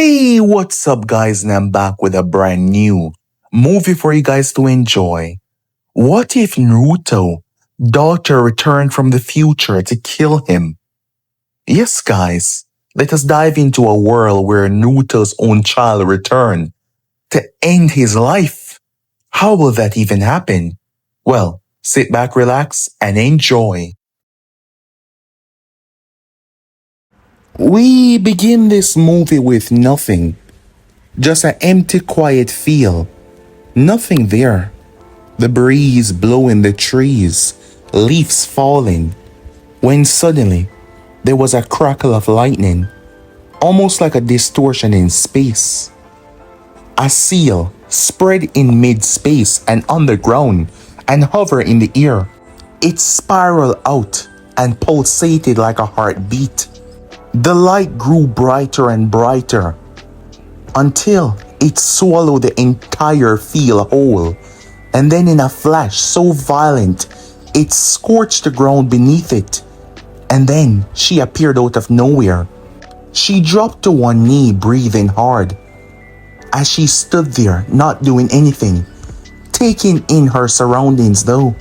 Hey, what's up, guys? And I'm back with a brand new movie for you guys to enjoy. What if Naruto daughter returned from the future to kill him? Yes, guys, let us dive into a world where Naruto's own child returned to end his life. How will that even happen? Well, sit back, relax, and enjoy. We begin this movie with nothing, just an empty, quiet field. Nothing there. The breeze blowing the trees, leaves falling. When suddenly, there was a crackle of lightning, almost like a distortion in space. A seal spread in mid-space and on the ground and hovered in the air. It spiraled out and pulsated like a heartbeat. The light grew brighter and brighter until it swallowed the entire field whole, and then in a flash so violent, it scorched the ground beneath it. And then she appeared out of nowhere. She dropped to one knee, breathing hard. As she stood there, not doing anything, taking in her surroundings though,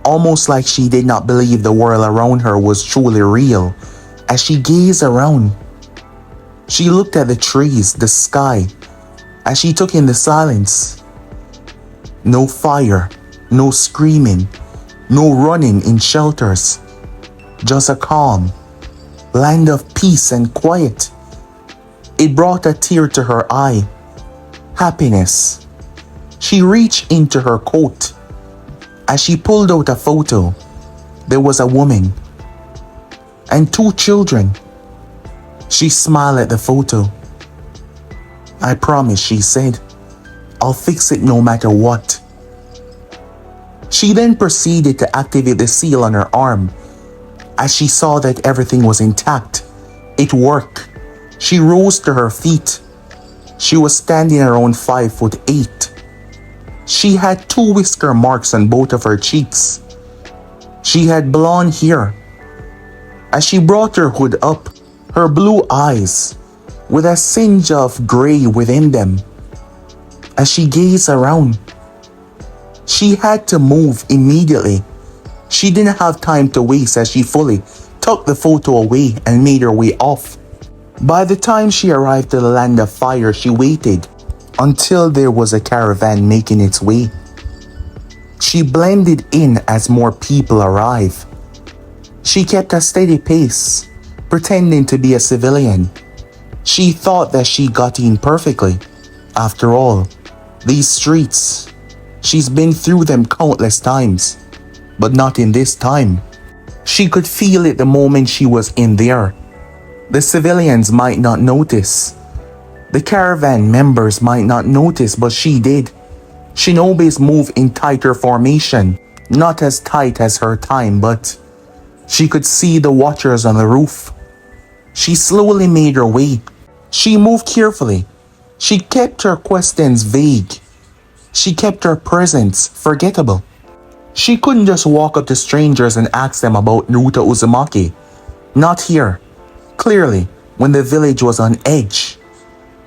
almost like she did not believe the world around her was truly real. As she gazed around, she looked at the trees, the sky, as she took in the silence. No fire, no screaming, no running in shelters. Just a calm land of peace and quiet. It brought a tear to her eye. Happiness. She reached into her coat. As she pulled out a photo, there was a woman and two children. She smiled at the photo. "I promise," she said. "I'll fix it no matter what." She then proceeded to activate the seal on her arm. As she saw that everything was intact, it worked. She rose to her feet. She was standing around 5'8". She had two whisker marks on both of her cheeks. She had blonde hair. As she brought her hood up, her blue eyes, with a singe of gray within them. As she gazed around, she had to move immediately. She didn't have time to waste as she fully tucked the photo away and made her way off. By the time she arrived to the land of fire, she waited until there was a caravan making its way. She blended in as more people arrived. She kept a steady pace, pretending to be a civilian. She thought that she got in perfectly. After all, these streets, she's been through them countless times, but not in this time. She could feel it the moment she was in there. The civilians might not notice. The caravan members might not notice, but she did. Shinobi's moved in tighter formation, not as tight as her time, but she could see the watchers on the roof. She slowly made her way. She moved carefully. She kept her questions vague. She kept her presence forgettable. She couldn't just walk up to strangers and ask them about Naruto Uzumaki. Not here. Clearly, when the village was on edge.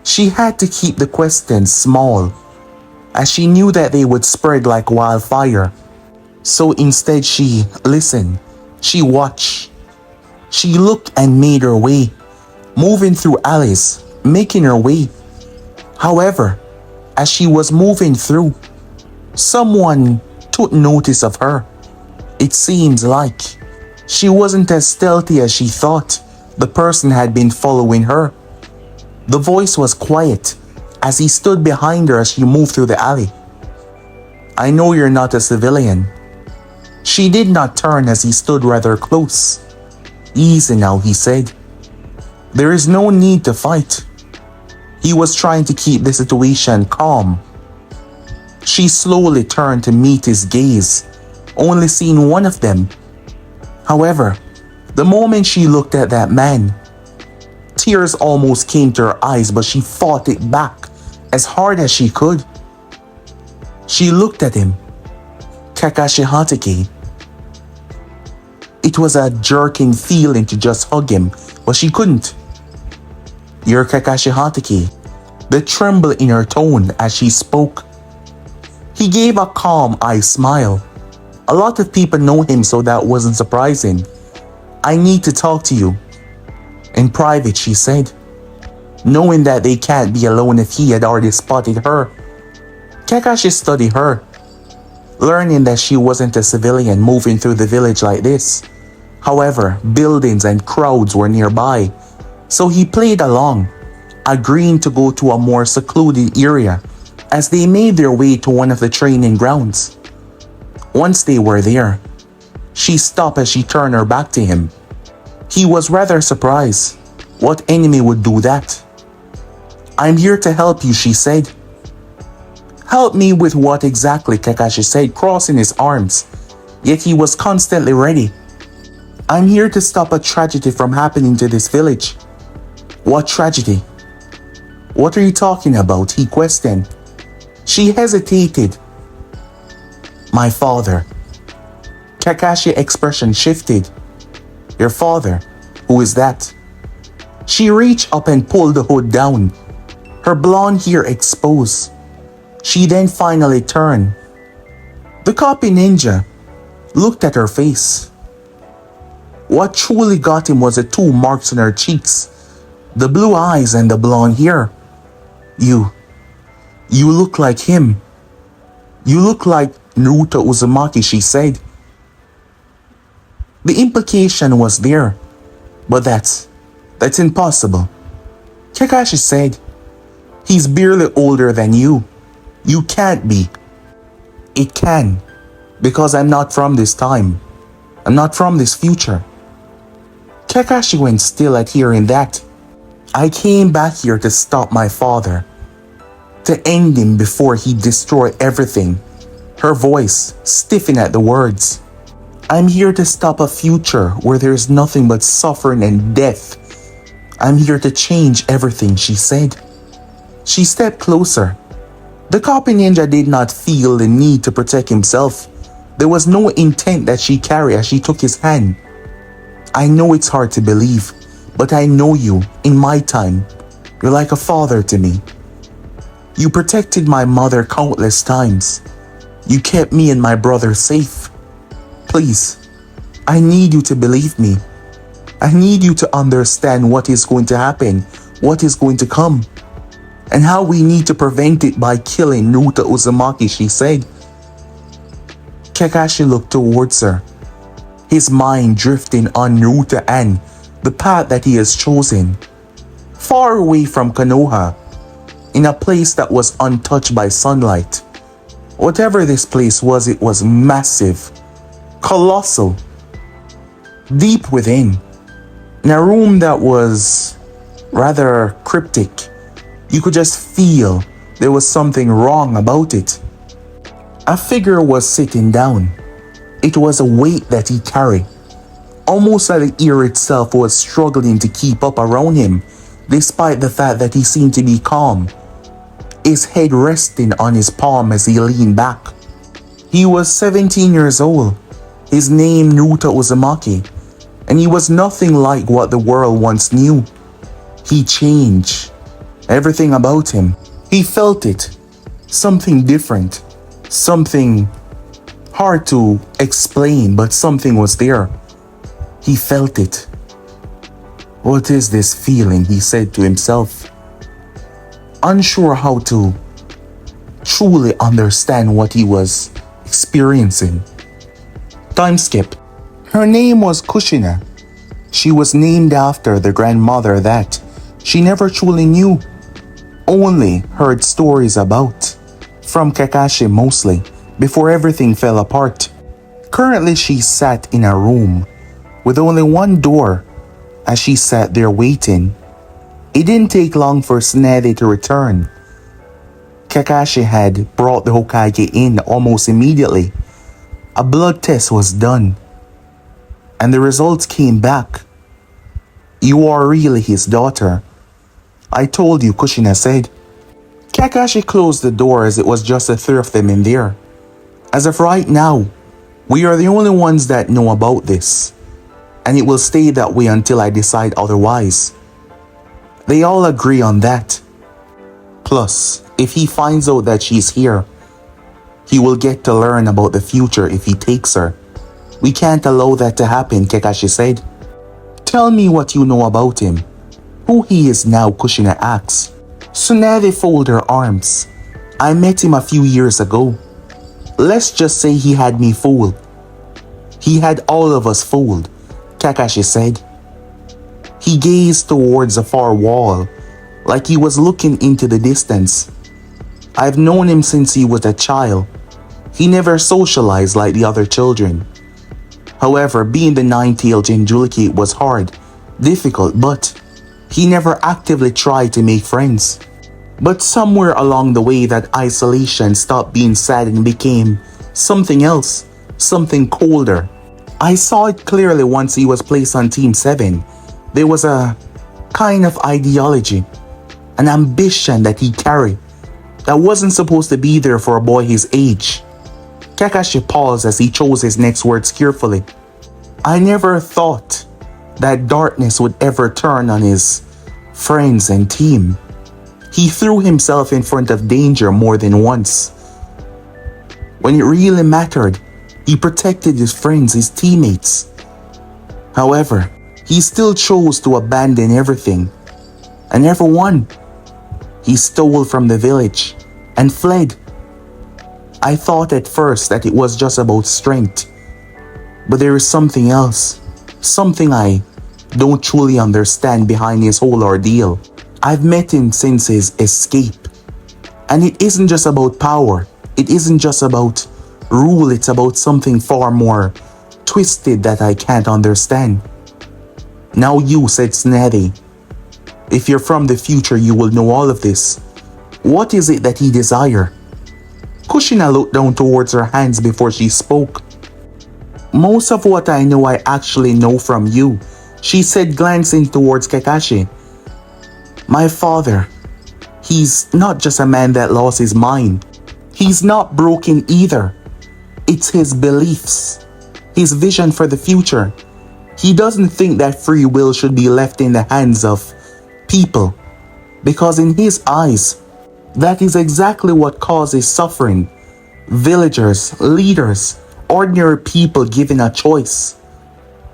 She had to keep the questions small, as she knew that they would spread like wildfire. So instead she listened. She watched. She looked and made her way, moving through alleys, making her way. However, as she was moving through, someone took notice of her. It seems like she wasn't as stealthy as she thought. The person had been following her. The voice was quiet as he stood behind her as she moved through the alley. "I know you're not a civilian." She did not turn as he stood rather close. "Easy now," he said. "There is no need to fight." He was trying to keep the situation calm. She slowly turned to meet his gaze, only seeing one of them. However, the moment she looked at that man, tears almost came to her eyes, but she fought it back as hard as she could. She looked at him. Kakashi Hatake. It was a jerking feeling to just hug him, but she couldn't. You're Kakashi Hatake, the tremble in her tone as she spoke. He gave a calm eye smile. A lot of people know him, so that wasn't surprising. I need to talk to you. In private, she said, knowing that they can't be alone if he had already spotted her. Kakashi studied her, learning that she wasn't a civilian moving through the village like this. However, buildings and crowds were nearby, so he played along, agreeing to go to a more secluded area as they made their way to one of the training grounds. Once they were there, she stopped as she turned her back to him. He was rather surprised. What enemy would do that? I'm here to help you, she said. Help me with what exactly? Kakashi said, crossing his arms, yet he was constantly ready. I'm here to stop a tragedy from happening to this village. What tragedy? What are you talking about? He questioned. She hesitated. My father. Kakashi's expression shifted. Your father? Who is that? She reached up and pulled the hood down, her blonde hair exposed. She then finally turned. The copy ninja looked at her face. What truly got him was the two marks on her cheeks, the blue eyes and the blonde hair. You look like him. You look like Naruto Uzumaki, she said. The implication was there, but that's impossible. Kakashi said, he's barely older than you. You can't be. It can, because I'm not from this time. I'm not from this future. Kakashi went still at hearing that. I came back here to stop my father, to end him before he destroyed everything. Her voice stiffened at the words. I'm here to stop a future where there's nothing but suffering and death. I'm here to change everything, she said. She stepped closer. The copy ninja did not feel the need to protect himself. There was no intent that she carried as she took his hand. I know it's hard to believe, but I know you in my time. You're like a father to me. You protected my mother countless times. You kept me and my brother safe. Please, I need you to believe me. I need you to understand what is going to happen, what is going to come, and how we need to prevent it by killing Naruto Uzumaki, she said. Kakashi looked towards her, his mind drifting on Naruto and the path that he has chosen. Far away from Konoha, in a place that was untouched by sunlight. Whatever this place was, it was massive, colossal, deep within. In a room that was rather cryptic, you could just feel there was something wrong about it. A figure was sitting down. It was a weight that he carried. Almost like the air itself was struggling to keep up around him, despite the fact that he seemed to be calm, his head resting on his palm as he leaned back. He was 17 years old, his name Naruto Uzumaki, and he was nothing like what the world once knew. He changed. Everything about him. He felt it. Something different. Something hard to explain, but something was there. He felt it. What is this feeling? He said to himself, unsure how to truly understand what he was experiencing. Time skip. Her name was Kushina. She was named after the grandmother that she never truly knew, only heard stories about, from Kakashi mostly, before everything fell apart. Currently she sat in a room with only one door as she sat there waiting. It didn't take long for Tsunade to return. Kakashi had brought the Hokage in almost immediately. A blood test was done, and the results came back. You are really his daughter. I told you, Kushina said. Kakashi closed the door as it was just the three of them in there. As of right now, we are the only ones that know about this, and it will stay that way until I decide otherwise. They all agree on that. Plus, if he finds out that she's here, he will get to learn about the future if he takes her. We can't allow that to happen, Kakashi said. Tell me what you know about him. Who he is now, Kushina asked. Tsunade folded her arms. I met him a few years ago. Let's just say he had me fooled. He had all of us fooled, Kakashi said. He gazed towards a far wall, like he was looking into the distance. I've known him since he was a child. He never socialized like the other children. However, being the nine-tailed Jinchuriki was hard, difficult, but he never actively tried to make friends. But somewhere along the way, that isolation stopped being sad and became something else, something colder. I saw it clearly once he was placed on Team 7. There was a kind of ideology, an ambition that he carried that wasn't supposed to be there for a boy his age. Kakashi paused as he chose his next words carefully. I never thought that darkness would ever turn on his friends and team. He threw himself in front of danger more than once. When it really mattered, he protected his friends, his teammates. However, he still chose to abandon everything and everyone. He stole from the village and fled. I thought at first that it was just about strength, but there is something else, something I don't truly understand behind his whole ordeal. I've met him since his escape, and it isn't just about power, it isn't just about rule, it's about something far more twisted that I can't understand. Now you, said Tsunade, if you're from the future you will know all of this. What is it that he desires? Kushina looked down towards her hands before she spoke. Most of what I know I actually know from you, she said, glancing towards Kakashi. My father, he's not just a man that lost his mind. He's not broken either. It's his beliefs, his vision for the future. He doesn't think that free will should be left in the hands of people, because in his eyes, that is exactly what causes suffering. Villagers, leaders, ordinary people given a choice.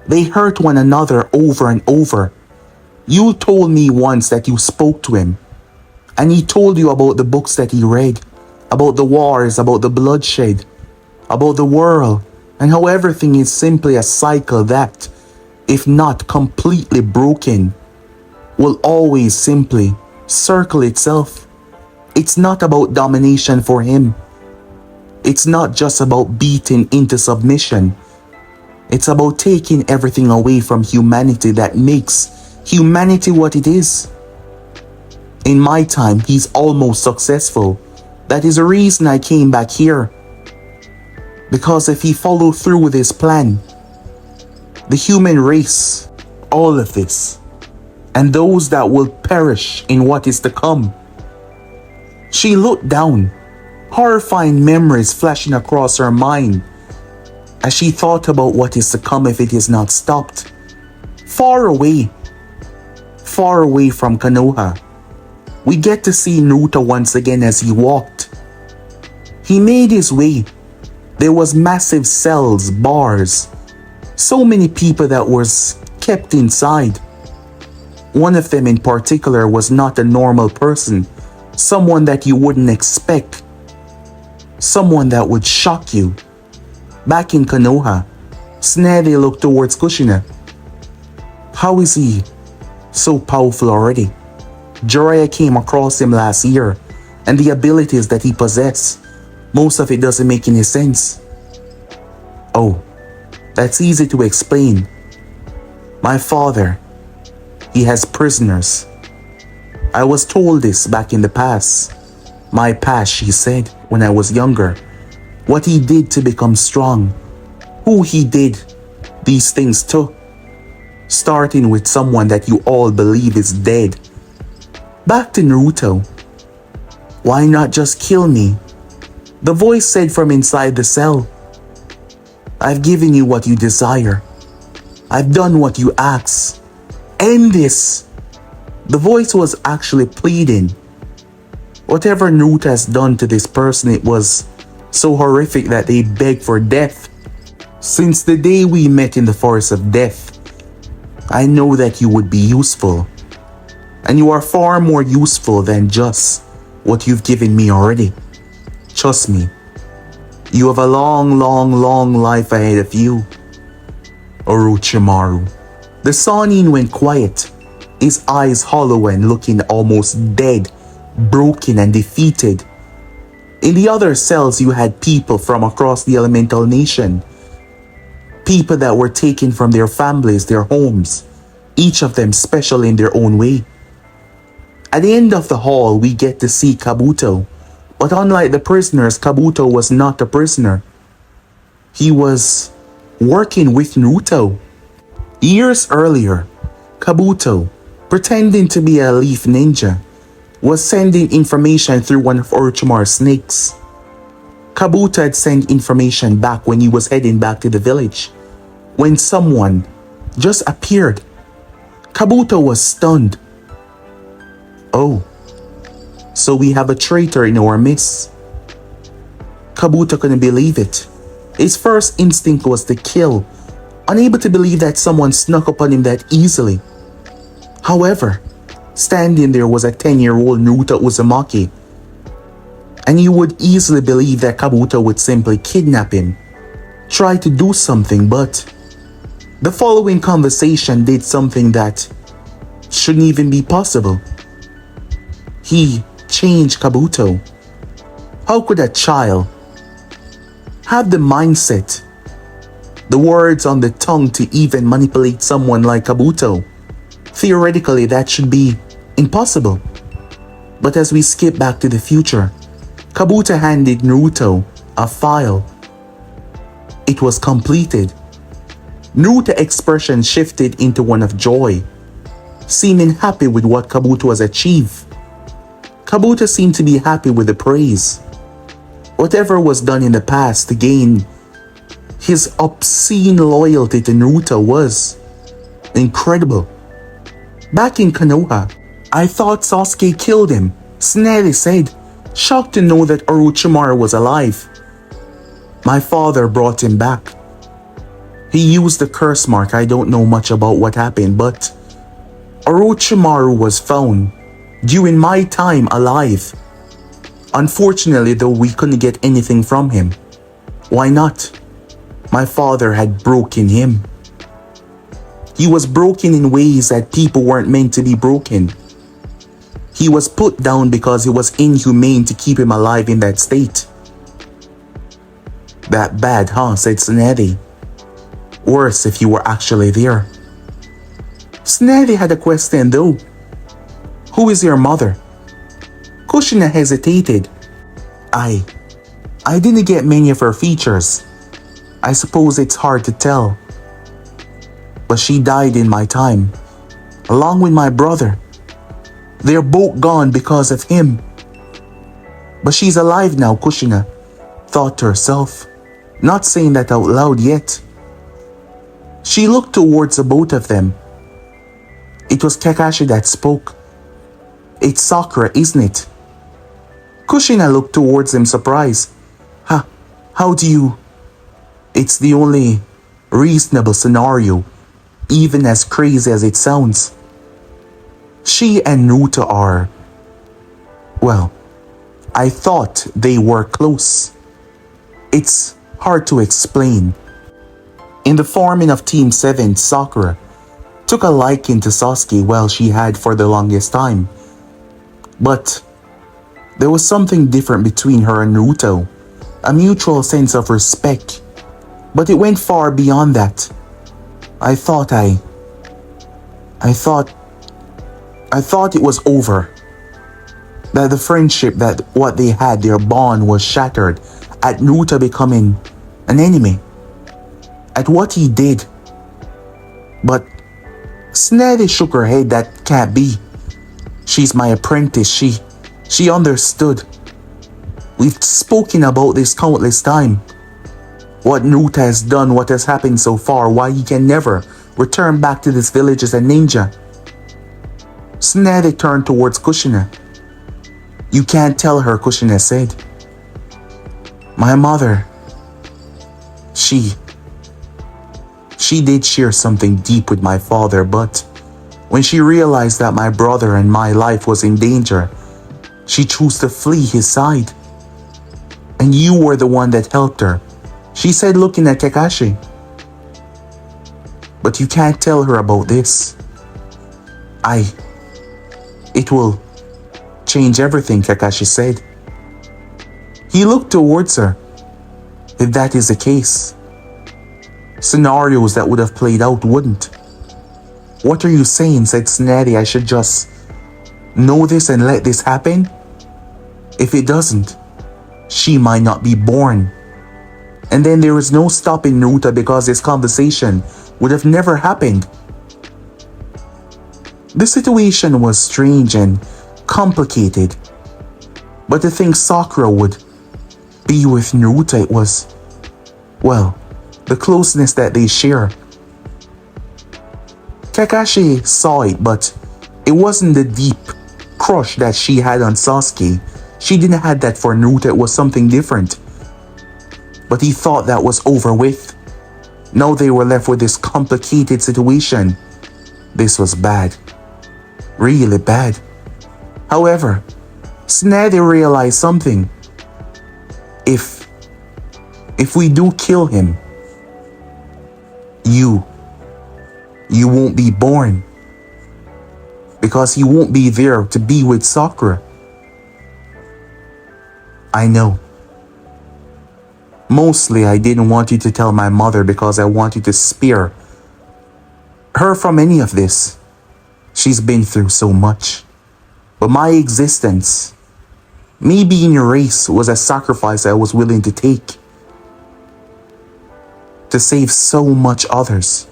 They hurt one another over and over. You told me once that you spoke to him, and he told you about the books that he read, about the wars, about the bloodshed, about the world, and how everything is simply a cycle that, if not completely broken, will always simply circle itself. It's not about domination for him. It's not just about beating into submission. It's about taking everything away from humanity that makes humanity what it is. In my time, he's almost successful. That is the reason I came back here. Because if he followed through with his plan, the human race, all of this, and those that will perish in what is to come. She looked down, horrifying memories flashing across her mind as she thought about what is to come if it is not stopped. Far away from Konoha, we get to see Naruto once again as he walked. He made his way. There was massive cells, bars, so many people that was kept inside. One of them in particular was not a normal person, someone that you wouldn't expect, someone that would shock you. Back in Konoha, Tsunade looked towards Kushina. How is he so powerful already? Jiraiya came across him last year, and the abilities that he possessed, most of it doesn't make any sense. Oh, that's easy to explain. My father, he has prisoners. I was told this back in the past. My past, she said, when I was younger. What he did to become strong. Who he did these things to. Starting with someone that you all believe is dead. Back to Naruto. Why not just kill me? The voice said from inside the cell. I've given you what you desire. I've done what you ask. End this. The voice was actually pleading. Whatever Naruto has done to this person, it was so horrific that they begged for death. Since the day we met in the forest of death, I know that you would be useful. And you are far more useful than just what you've given me already. Trust me, you have a long, long, long life ahead of you, Orochimaru. The Sannin went quiet, his eyes hollow and looking almost dead, broken and defeated. In the other cells you had people from across the elemental nation. People that were taken from their families, their homes, each of them special in their own way. At the end of the hall, we get to see Kabuto. But unlike the prisoners, Kabuto was not a prisoner. He was working with Naruto. Years earlier, Kabuto, pretending to be a leaf ninja, was sending information through one of Orochimaru's snakes. Kabuto had sent information back when he was heading back to the village, when someone just appeared. Kabuto was stunned. Oh, so we have a traitor in our midst. Kabuto couldn't believe it. His first instinct was to kill, unable to believe that someone snuck upon him that easily. However, standing there was a 10-year-old Naruto Uzumaki, and you would easily believe that Kabuto would simply kidnap him, try to do something, but the following conversation did something that shouldn't even be possible. He changed Kabuto. How could a child have the mindset, the words on the tongue to even manipulate someone like Kabuto? Theoretically, that should be impossible. But as we skip back to the future, Kabuto handed Naruto a file. It was completed. Naruto's expression shifted into one of joy, seeming happy with what Kabuto has achieved. Kabuto seemed to be happy with the praise. Whatever was done in the past to gain his obscene loyalty to Naruto was incredible. Back in Konoha, I thought Sasuke killed him, Tsunade said, shocked to know that Orochimaru was alive. My father brought him back. He used the curse mark. I don't know much about what happened, but Orochimaru was found during my time alive. Unfortunately, though, we couldn't get anything from him. Why not? My father had broken him. He was broken in ways that people weren't meant to be broken. He was put down because it was inhumane to keep him alive in that state. That bad, huh? Said Tsunade. Worse if you were actually there. Tsunade had a question though. Who is your mother? Kushina hesitated. I didn't get many of her features. I suppose it's hard to tell. But she died in my time, along with my brother. They're both gone because of him. But she's alive now, Kushina thought to herself, not saying that out loud yet. She looked towards the both of them. It was Kakashi that spoke. It's Sakura, isn't it? Kushina looked towards him surprised. How do you... It's the only reasonable scenario, even as crazy as it sounds. She and Naruto are... Well, I thought they were close. It's hard to explain. In the forming of Team 7, Sakura took a liking to Sasuke, well, she had for the longest time. But there was something different between her and Naruto, a mutual sense of respect. But it went far beyond that. I thought it was over. That the friendship, that what they had, their bond was shattered at Naruto becoming an enemy. At what he did. But Tsunade shook her head. That can't be. She's my apprentice. She understood. We've spoken about this countless times. What Naruto has done, what has happened so far, why he can never return back to this village as a ninja. Tsunade turned towards Kushina. You can't tell her, Kushina said. My mother, she did share something deep with my father, but when she realized that my brother and my life was in danger, she chose to flee his side. And you were the one that helped her, she said, looking at Kakashi. But you can't tell her about this. It will change everything, Kakashi said. He looked towards her. If that is the case, scenarios that would have played out wouldn't. What are you saying, said Tsunade, I should just know this and let this happen? If it doesn't, she might not be born. And then there is no stopping Naruto because this conversation would have never happened. The situation was strange and complicated, but to think Sakura would be with Naruto, it was, well, the closeness that they share. Kakashi saw it, but it wasn't the deep crush that she had on Sasuke. She didn't have that for Naruto, it was something different. But he thought that was over with. Now they were left with this complicated situation. This was bad. Really bad. However, Tsunade realized something. If we do kill him, you won't be born. Because he won't be there to be with Sakura. I know. Mostly I didn't want you to tell my mother because I want you to spare her from any of this. She's been through so much. But my existence, me being erased, was a sacrifice I was willing to take to save so much others.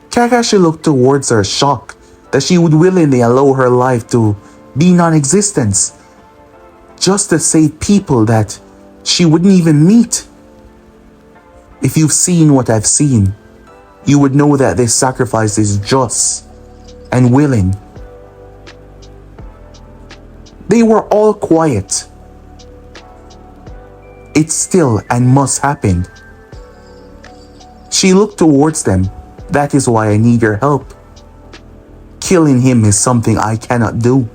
Kakashi looked towards her, shocked that she would willingly allow her life to be non-existent just to save people that she wouldn't even meet. If you've seen what I've seen, you would know that this sacrifice is just and willing. They were all quiet. It still and must happen. She looked towards them. That is why I need your help. Killing him is something I cannot do.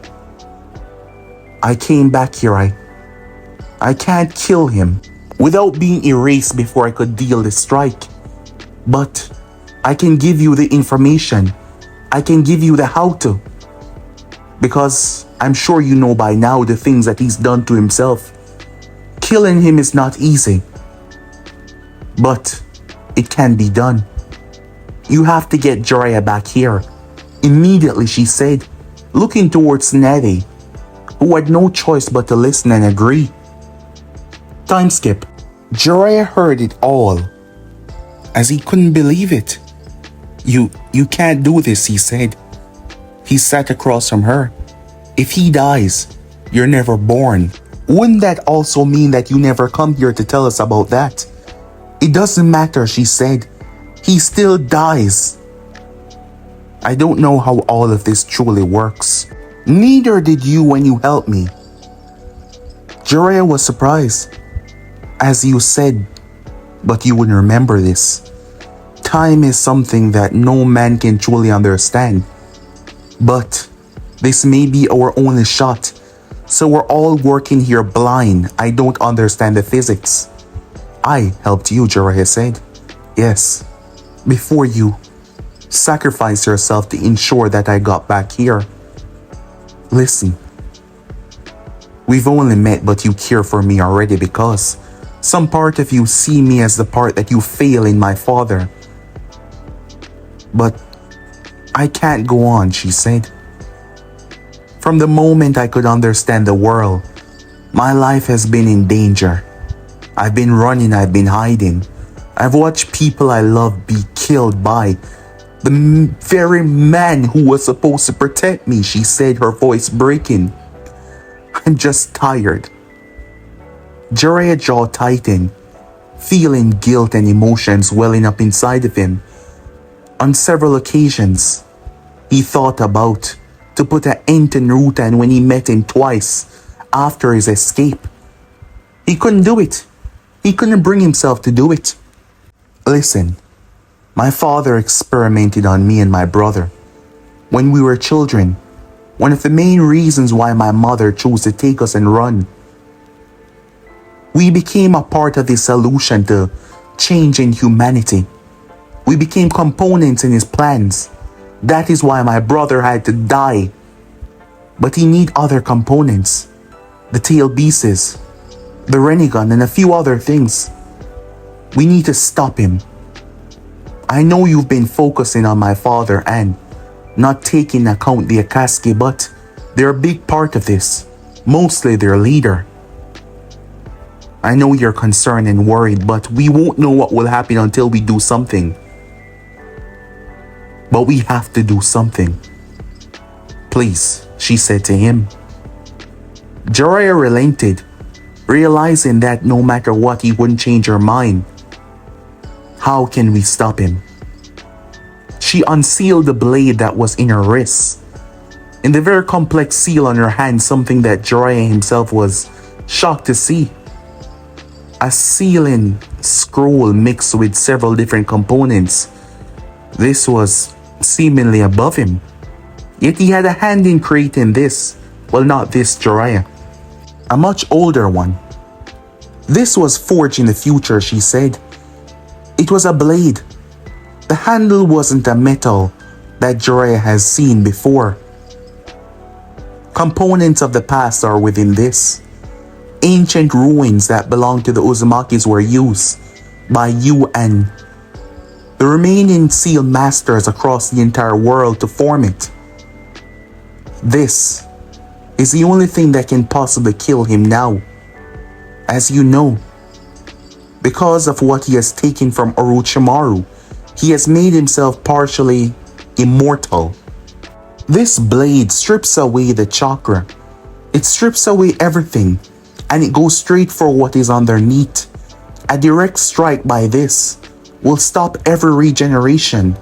I came back here. I can't kill him without being erased before I could deal the strike. But I can give you the information. I can give you the how to. Because I'm sure you know by now the things that he's done to himself. Killing him is not easy. But it can be done. You have to get Jiraiya back here. Immediately, she said, looking towards Tsunade, who had no choice but to listen and agree. Time skip. Jiraiya heard it all, as he couldn't believe it. You can't do this, he said. He sat across from her. If he dies, you're never born. Wouldn't that also mean that you never come here to tell us about that? It doesn't matter, she said. He still dies. I don't know how all of this truly works. Neither did you when you helped me. Jiraiya was surprised. As you said, but you wouldn't remember this. Time is something that no man can truly understand. But this may be our only shot. So we're all working here blind. I don't understand the physics. I helped you, Jiraiya said. Yes. Before you sacrificed yourself to ensure that I got back here. Listen. We've only met, but you care for me already because some part of you see me as the part that you fail in my father. But I can't go on, she said. From the moment I could understand the world, my life has been in danger. I've been running, I've been hiding. I've watched people I love be killed by the very man who was supposed to protect me, she said, her voice breaking. I'm just tired. Jiraiya's jaw tightened, feeling guilt and emotions welling up inside of him. On several occasions, he thought about to put an end to Naruto, and when he met him twice after his escape, he couldn't do it. He couldn't bring himself to do it. Listen, my father experimented on me and my brother. When we were children, one of the main reasons why my mother chose to take us and run, we became a part of the solution to change in humanity. We became components in his plans. That is why my brother had to die. But he need other components. The tail beasts, the rinnegan, and a few other things. We need to stop him. I know you've been focusing on my father and not taking account the Akatsuki, but they're a big part of this. Mostly their leader. I know you're concerned and worried, but we won't know what will happen until we do something. But we have to do something. Please, she said to him. Jiraiya relented, realizing that no matter what, he wouldn't change her mind. How can we stop him? She unsealed the blade that was in her wrist. In the very complex seal on her hand, something that Jiraiya himself was shocked to see. A sealing scroll mixed with several different components. This was seemingly above him. Yet he had a hand in creating this. Well, not this Jiraiya. A much older one. This was forged in the future, she said. It was a blade. The handle wasn't a metal that Jiraiya has seen before. Components of the past are within this. Ancient ruins that belonged to the Uzumakis were used by you and the remaining seal masters across the entire world to form it. This is the only thing that can possibly kill him now. As you know, because of what he has taken from Orochimaru, he has made himself partially immortal. This blade strips away the chakra. It strips away everything, and it goes straight for what is underneath. A direct strike by this will stop every regeneration,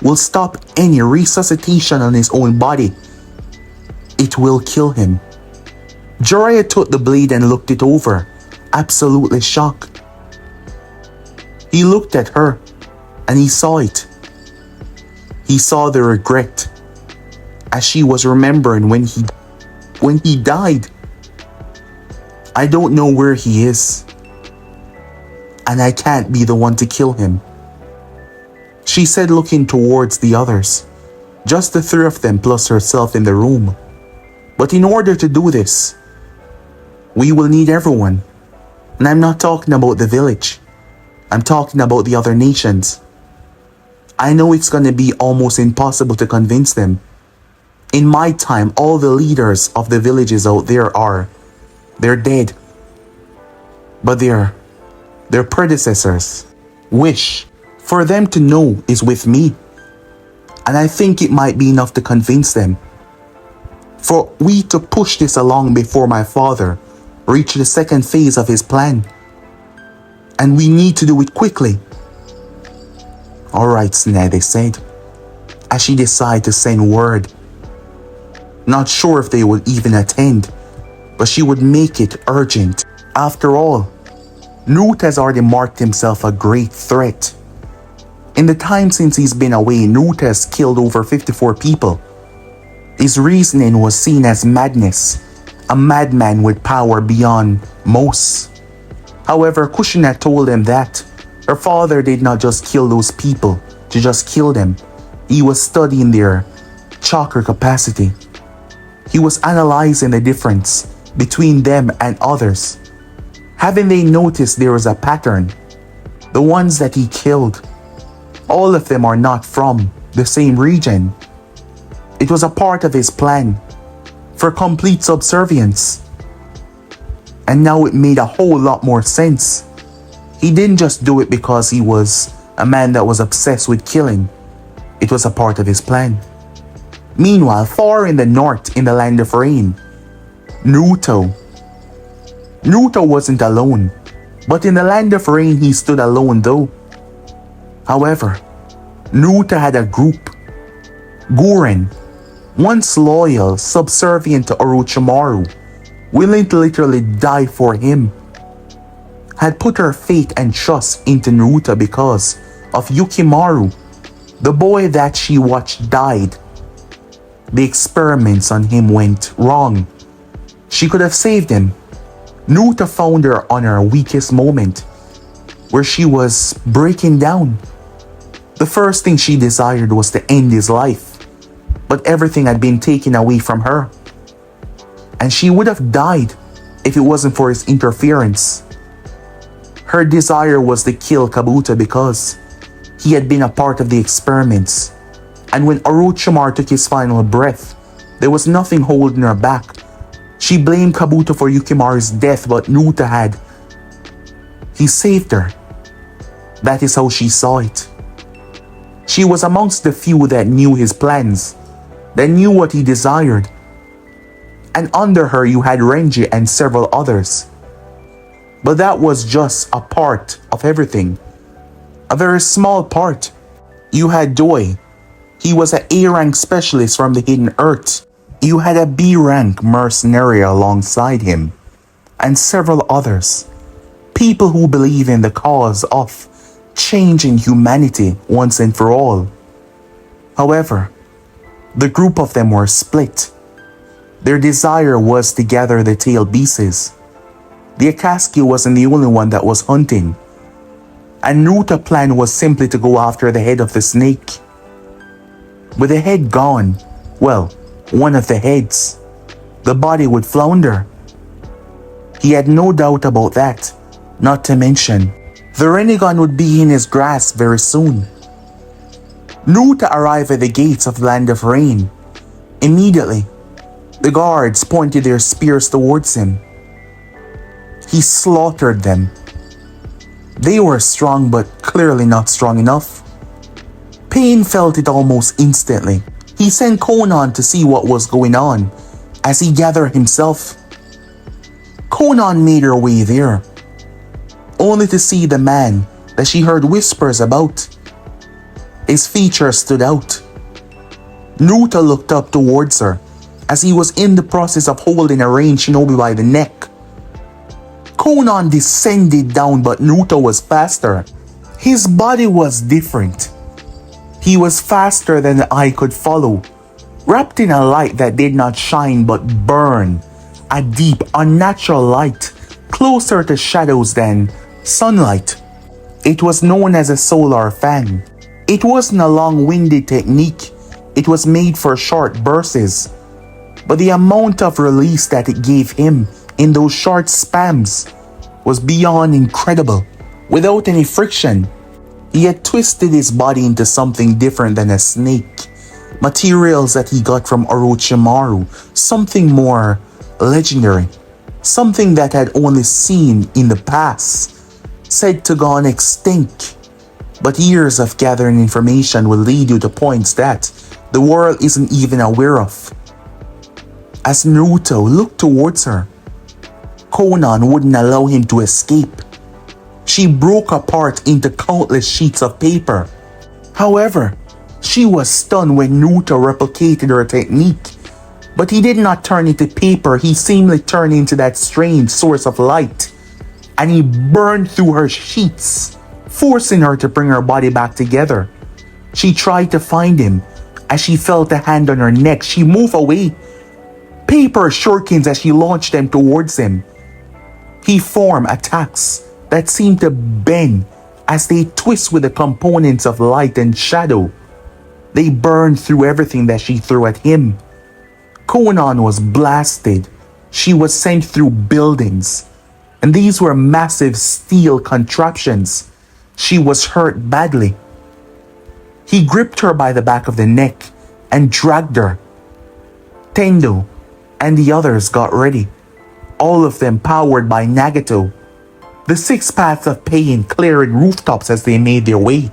will stop any resuscitation on his own body. It will kill him. Jiraiya took the blade and looked it over, absolutely shocked. He looked at her, and he saw it. He saw the regret, as she was remembering when he died. I don't know where he is, and I can't be the one to kill him, she said, looking towards the others, just the three of them plus herself in the room. But in order to do this, we will need everyone. And I'm not talking about the village. I'm talking about the other nations. I know it's going to be almost impossible to convince them. In my time, all the leaders of the villages out there they're dead. But their predecessors' wish for them to know is with me. And I think it might be enough to convince them. For we to push this along before my father reach the second phase of his plan. And we need to do it quickly. Alright, Sneh, they said, as she decided to send word. Not sure if they would even attend, but she would make it urgent. After all, Naruto has already marked himself a great threat. In the time since he's been away, Naruto has killed over 54 people. His reasoning was seen as madness, a madman with power beyond most. However, Kushina told them that her father did not just kill those people to just kill them. He was studying their chakra capacity. He was analyzing the difference between them and others. Haven't they noticed there is a pattern? The ones that he killed, all of them are not from the same region. It was a part of his plan for complete subservience. And now it made a whole lot more sense. He didn't just do it because he was a man that was obsessed with killing. It was a part of his plan. Meanwhile, far in the north, in the land of rain, Naruto wasn't alone. But in the land of rain, he stood alone though. However, Naruto had a group. Gurren, once loyal, subservient to Orochimaru, willing to literally die for him, had put her faith and trust into Naruto because of Yukimaru, the boy that she watched died. The experiments on him went wrong. She could have saved him. Naruto found her on her weakest moment, where she was breaking down. The first thing she desired was to end his life, but everything had been taken away from her. And she would have died if it wasn't for his interference. Her desire was to kill Kabuto because he had been a part of the experiments. And when Orochimaru took his final breath, there was nothing holding her back. She blamed Kabuto for Yukimaru's death, but Naruto had. He saved her. That is how she saw it. She was amongst the few that knew his plans, that knew what he desired. And under her you had Renji and several others. But that was just a part of everything. A very small part. You had Doi. He was an A-rank specialist from the Hidden Earth. You had a B-rank mercenary alongside him. And several others. People who believe in the cause of changing humanity once and for all. However, the group of them were split. Their desire was to gather the tail pieces. The Akatsuki wasn't the only one that was hunting. And Naruto's plan was simply to go after the head of the snake. With the head gone, well, one of the heads, the body would flounder. He had no doubt about that, not to mention, the rinnegan would be in his grasp very soon. Naruto arrived at the gates of the Land of Rain. Immediately, the guards pointed their spears towards him. He slaughtered them. They were strong, but clearly not strong enough. Pain felt it almost instantly. He sent Konan to see what was going on as he gathered himself. Konan made her way there, only to see the man that she heard whispers about. His features stood out. Naruto looked up towards her as he was in the process of holding a range shinobi by the neck. Konan descended down, but Naruto was faster. His body was different. He was faster than the eye could follow, wrapped in a light that did not shine but burn, a deep, unnatural light, closer to shadows than sunlight. It was known as a solar fan. It wasn't a long-winded technique. It was made for short bursts, but the amount of release that it gave him in those short spams was beyond incredible. Without any friction, he had twisted his body into something different than a snake. Materials that he got from Orochimaru, something more legendary, something that had only seen in the past, said to gone extinct. But years of gathering information will lead you to points that the world isn't even aware of. As Naruto looked towards her, Konan wouldn't allow him to escape. She broke apart into countless sheets of paper. However, she was stunned when Naruto replicated her technique. But he did not turn into paper, he seemingly turned into that strange source of light. And he burned through her sheets, forcing her to bring her body back together. She tried to find him. As she felt a hand on her neck, she moved away. Paper shurikens as she launched them towards him. He formed attacks that seemed to bend as they twist with the components of light and shadow. They burned through everything that she threw at him. Konan was blasted. She was sent through buildings, and these were massive steel contraptions. She was hurt badly. He gripped her by the back of the neck and dragged her. Tendo and the others got ready, all of them powered by Nagato. The 6 paths of pain cleared rooftops as they made their way.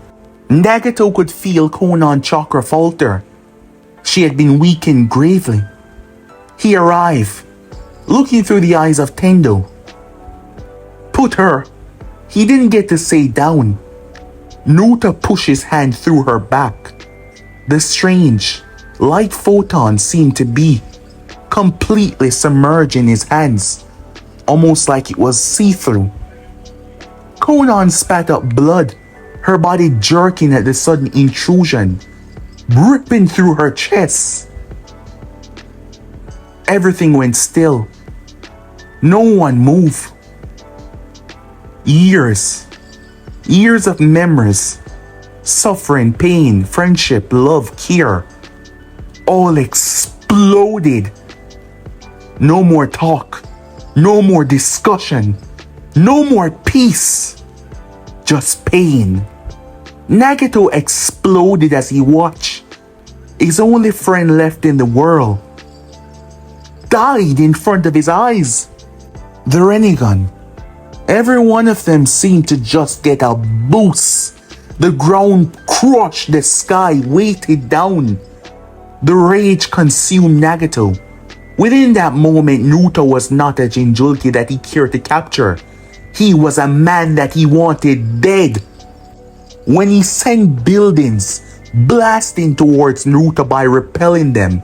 Nagato could feel Konan's chakra falter. She had been weakened gravely. He arrived, looking through the eyes of Tendo. Put her. He didn't get to say down. Naruto pushed his hand through her back. The strange, Light photons seemed to be completely submerging his hands, almost like it was see-through. Conan spat up blood, her body jerking at the sudden intrusion, ripping through her chest. Everything went still. No one moved. Years of memories, suffering, pain, friendship, love, care, all exploded. No more talk, no more discussion, no more peace, just pain. Nagato exploded as he watched. His only friend left in the world died in front of his eyes. The rinnegan. Every one of them seemed to just get a boost. The ground crushed, the sky weighted down. The rage consumed Nagato. Within that moment, Naruto was not a Jinchuriki that he cared to capture. He was a man that he wanted dead. When he sent buildings blasting towards Naruto by repelling them,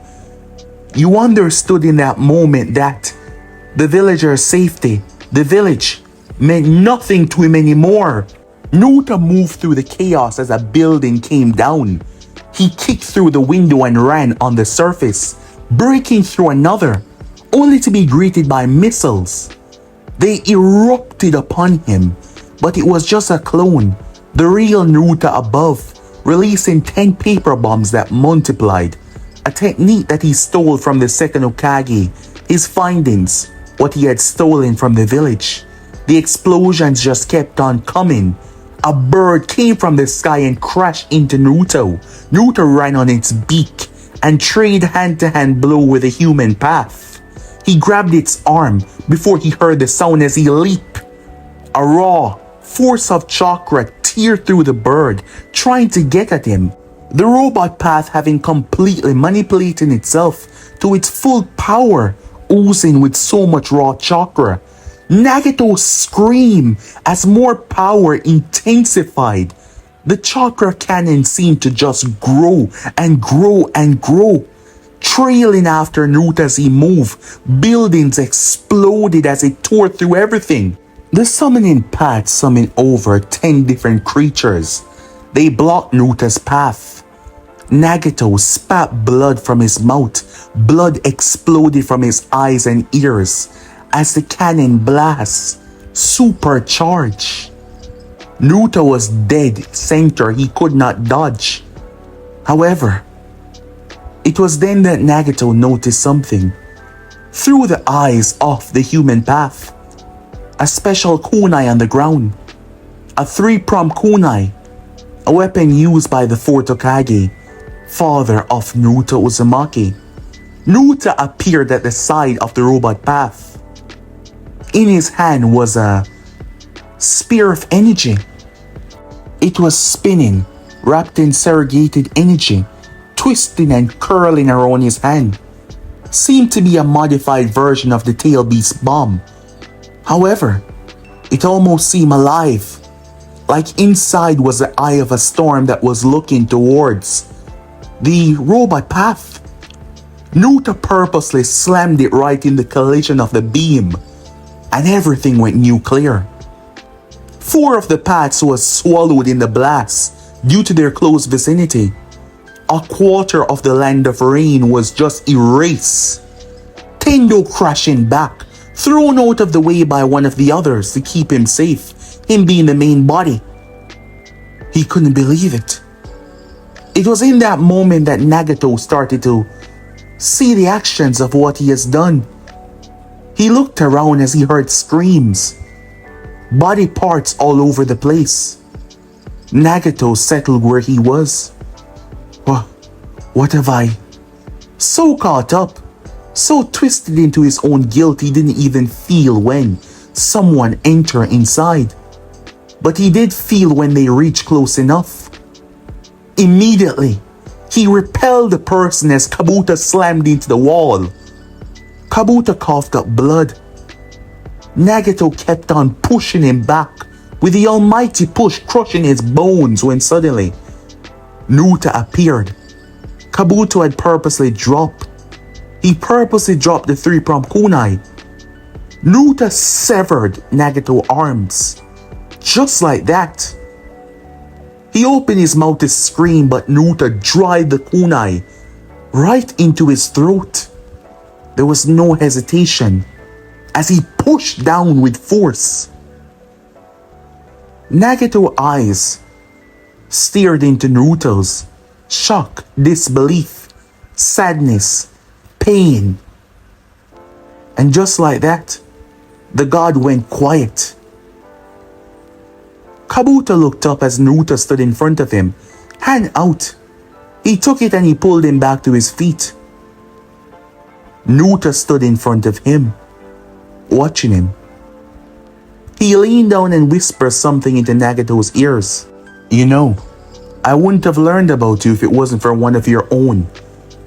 you understood in that moment that the villagers' safety, the village, meant nothing to him anymore. Naruto moved through the chaos as a building came down. He kicked through the window and ran on the surface, breaking through another, only to be greeted by missiles. They erupted upon him, but it was just a clone, the real Naruto above, releasing 10 paper bombs that multiplied, a technique that he stole from the second Hokage, his findings, what he had stolen from the village. The explosions just kept on coming. A bird came from the sky and crashed into Naruto. Naruto ran on its beak and traded hand-to-hand blow with a human path. He grabbed its arm before he heard the sound as he leaped. A raw force of chakra tear through the bird, trying to get at him. The robot path having completely manipulated itself to its full power, oozing with so much raw chakra. Nagato screamed as more power intensified. The chakra cannon seemed to just grow and grow and grow, trailing after Naruto as he moved. Buildings exploded as it tore through everything. The summoning path summoned over 10 different creatures. They blocked Naruto's path. Nagato spat blood from his mouth. Blood exploded from his eyes and ears as the cannon blasts supercharged. Naruto was dead center. He could not dodge. However, it was then that Nagato noticed something. Through the eyes of the human path, a special kunai on the ground. A 3-pronged kunai, a weapon used by the 4th Hokage, father of Naruto Uzumaki. Naruto appeared at the side of the robot path. In his hand was a spear of energy. It was spinning, wrapped in surrogated energy, twisting and curling around his hand. Seemed to be a modified version of the tail beast bomb. However, it almost seemed alive, like inside was the eye of a storm that was looking towards the robot path. Naruto purposely slammed it right in the collision of the beam, and everything went nuclear. 4 of the paths was swallowed in the blast due to their close vicinity. A quarter of the land of rain was just erased. Tendo crashing back, thrown out of the way by one of the others to keep him safe, him being the main body. He couldn't believe it. It was in that moment that Nagato started to see the actions of what he has done. He looked around as he heard screams, body parts all over the place. Nagato settled where he was. What have I? So caught up, so twisted into his own guilt he didn't even feel when someone entered inside. But he did feel when they reached close enough. Immediately, he repelled the person as Kabuto slammed into the wall. Kabuto coughed up blood. Nagato kept on pushing him back, with the almighty push crushing his bones when suddenly Naruto appeared. Kabuto had purposely dropped. He purposely dropped the three-pronged kunai. Naruto severed Nagato's arms. Just like that. He opened his mouth to scream, but Naruto drive the kunai right into his throat. There was no hesitation as he pushed down with force. Nagato's eyes stared into Naruto's. Shock, disbelief, sadness, pain. And just like that, the god went quiet. Kabuto looked up as Naruto stood in front of him, hand out. He took it and he pulled him back to his feet. Naruto stood in front of him, watching him. He leaned down and whispered something into Nagato's ears. You know, I wouldn't have learned about you if it wasn't for one of your own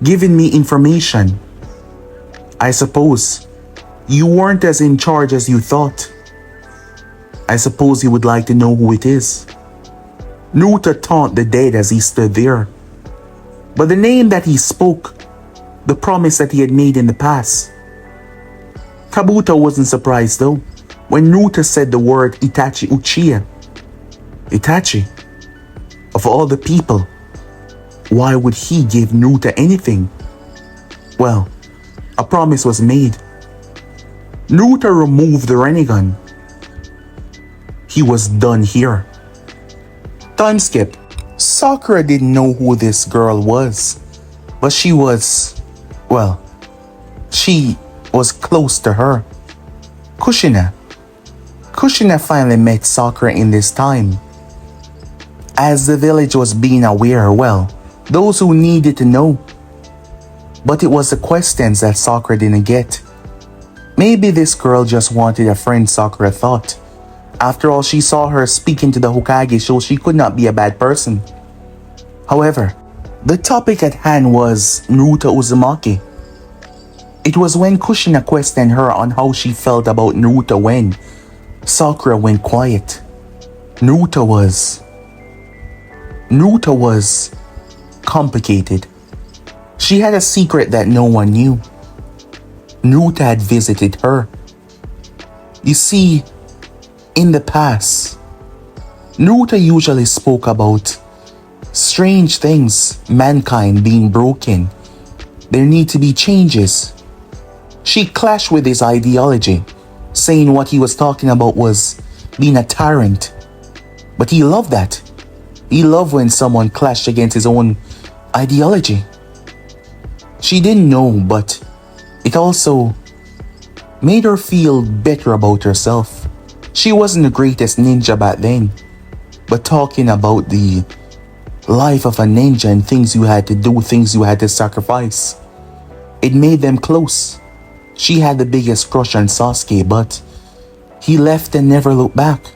giving me information. I suppose you weren't as in charge as you thought. I suppose you would like to know who it is. Naruto taunted the dead as he stood there. But the name that he spoke, the promise that he had made in the past. Kabuto wasn't surprised though when Naruto said the word Itachi Uchiha. Itachi? Of all the people, why would he give Naruto anything? Well, a promise was made. Naruto removed the rinnegan. He was done here. Time skip. Sakura didn't know who this girl was, but she was close to her. Kushina finally met Sakura in this time. As the village was being aware, those who needed to know. But it was the questions that Sakura didn't get. Maybe this girl just wanted a friend, Sakura thought. After all, she saw her speaking to the Hokage, so she could not be a bad person. However, the topic at hand was Naruto Uzumaki. It was when Kushina questioned her on how she felt about Naruto when Sakura went quiet. Naruto was complicated. She had a secret that no one knew. Naruto had visited her. You see, in the past, Naruto usually spoke about strange things, mankind being broken. There need to be changes. She clashed with his ideology, saying what he was talking about was being a tyrant. But he loved that. He loved when someone clashed against his own ideology. She didn't know, but it also made her feel better about herself. She wasn't the greatest ninja back then, but talking about the life of a ninja and things you had to do, things you had to sacrifice, it made them close. She had the biggest crush on Sasuke, but he left and never looked back.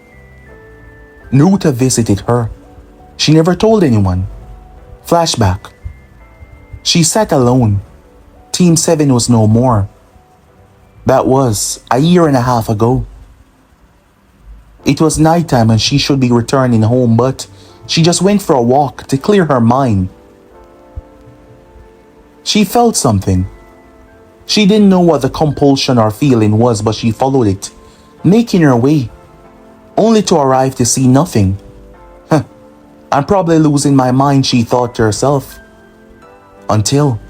Naruto visited her. She never told anyone. Flashback. She sat alone. Team 7 was no more. That was a year and a half ago. It was nighttime and she should be returning home, but she just went for a walk to clear her mind. She felt something. She didn't know what the compulsion or feeling was, but she followed it, making her way, only to arrive to see nothing. I'm probably losing my mind, she thought to herself, until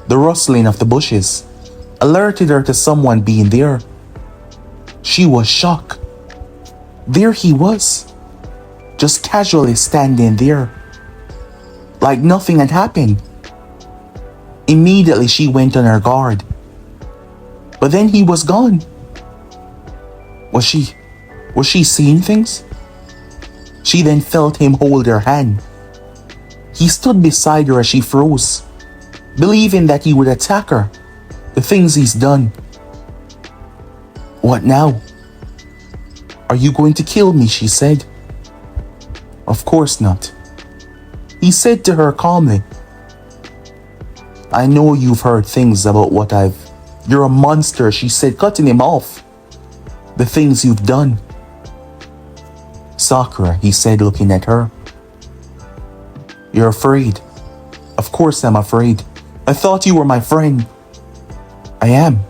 the rustling of the bushes alerted her to someone being there. She was shocked. There he was, just casually standing there, like nothing had happened. Immediately she went on her guard, but then he was gone. Was she seeing things? She then felt him hold her hand. He stood beside her as she froze, believing that he would attack her. The things he's done. What now? Are you going to kill me? She said. Of course not. He said to her calmly. I know you've heard things about what You're a monster, she said, cutting him off. The things you've done. Sakura, he said, looking at her. You're afraid Of course I'm afraid. I thought you were my friend. I am.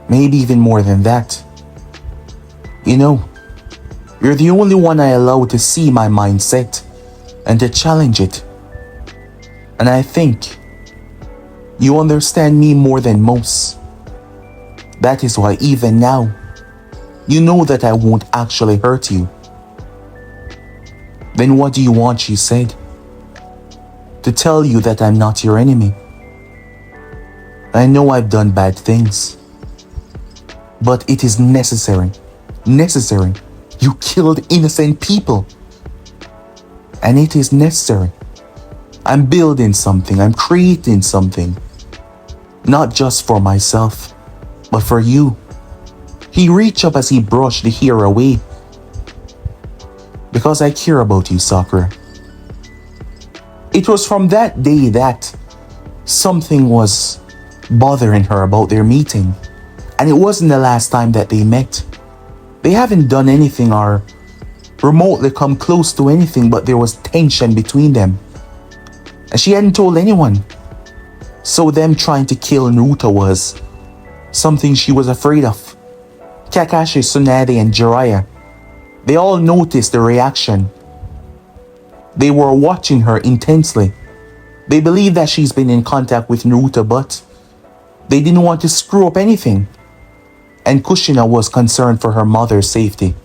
Maybe even more than that. You know, you're the only one I allow to see my mindset and to challenge it. And I think you understand me more than most. That is why even now, you know that I won't actually hurt you. Then what do you want, she said. To tell you that I'm not your enemy. I know I've done bad things. But it is necessary. Necessary. You killed innocent people. And it is necessary. I'm building something. I'm creating something. Not just for myself, but for you. He reached up as he brushed the hair away. Because I care about you, Sakura. It was from that day that something was bothering her about their meeting. And it wasn't the last time that they met. They haven't done anything or remotely come close to anything, but there was tension between them. And she hadn't told anyone. So them trying to kill Naruto was something she was afraid of. Kakashi, Tsunade, and Jiraiya, they all noticed the reaction. They were watching her intensely. They believe that she's been in contact with Naruto, but they didn't want to screw up anything. And Kushina was concerned for her mother's safety.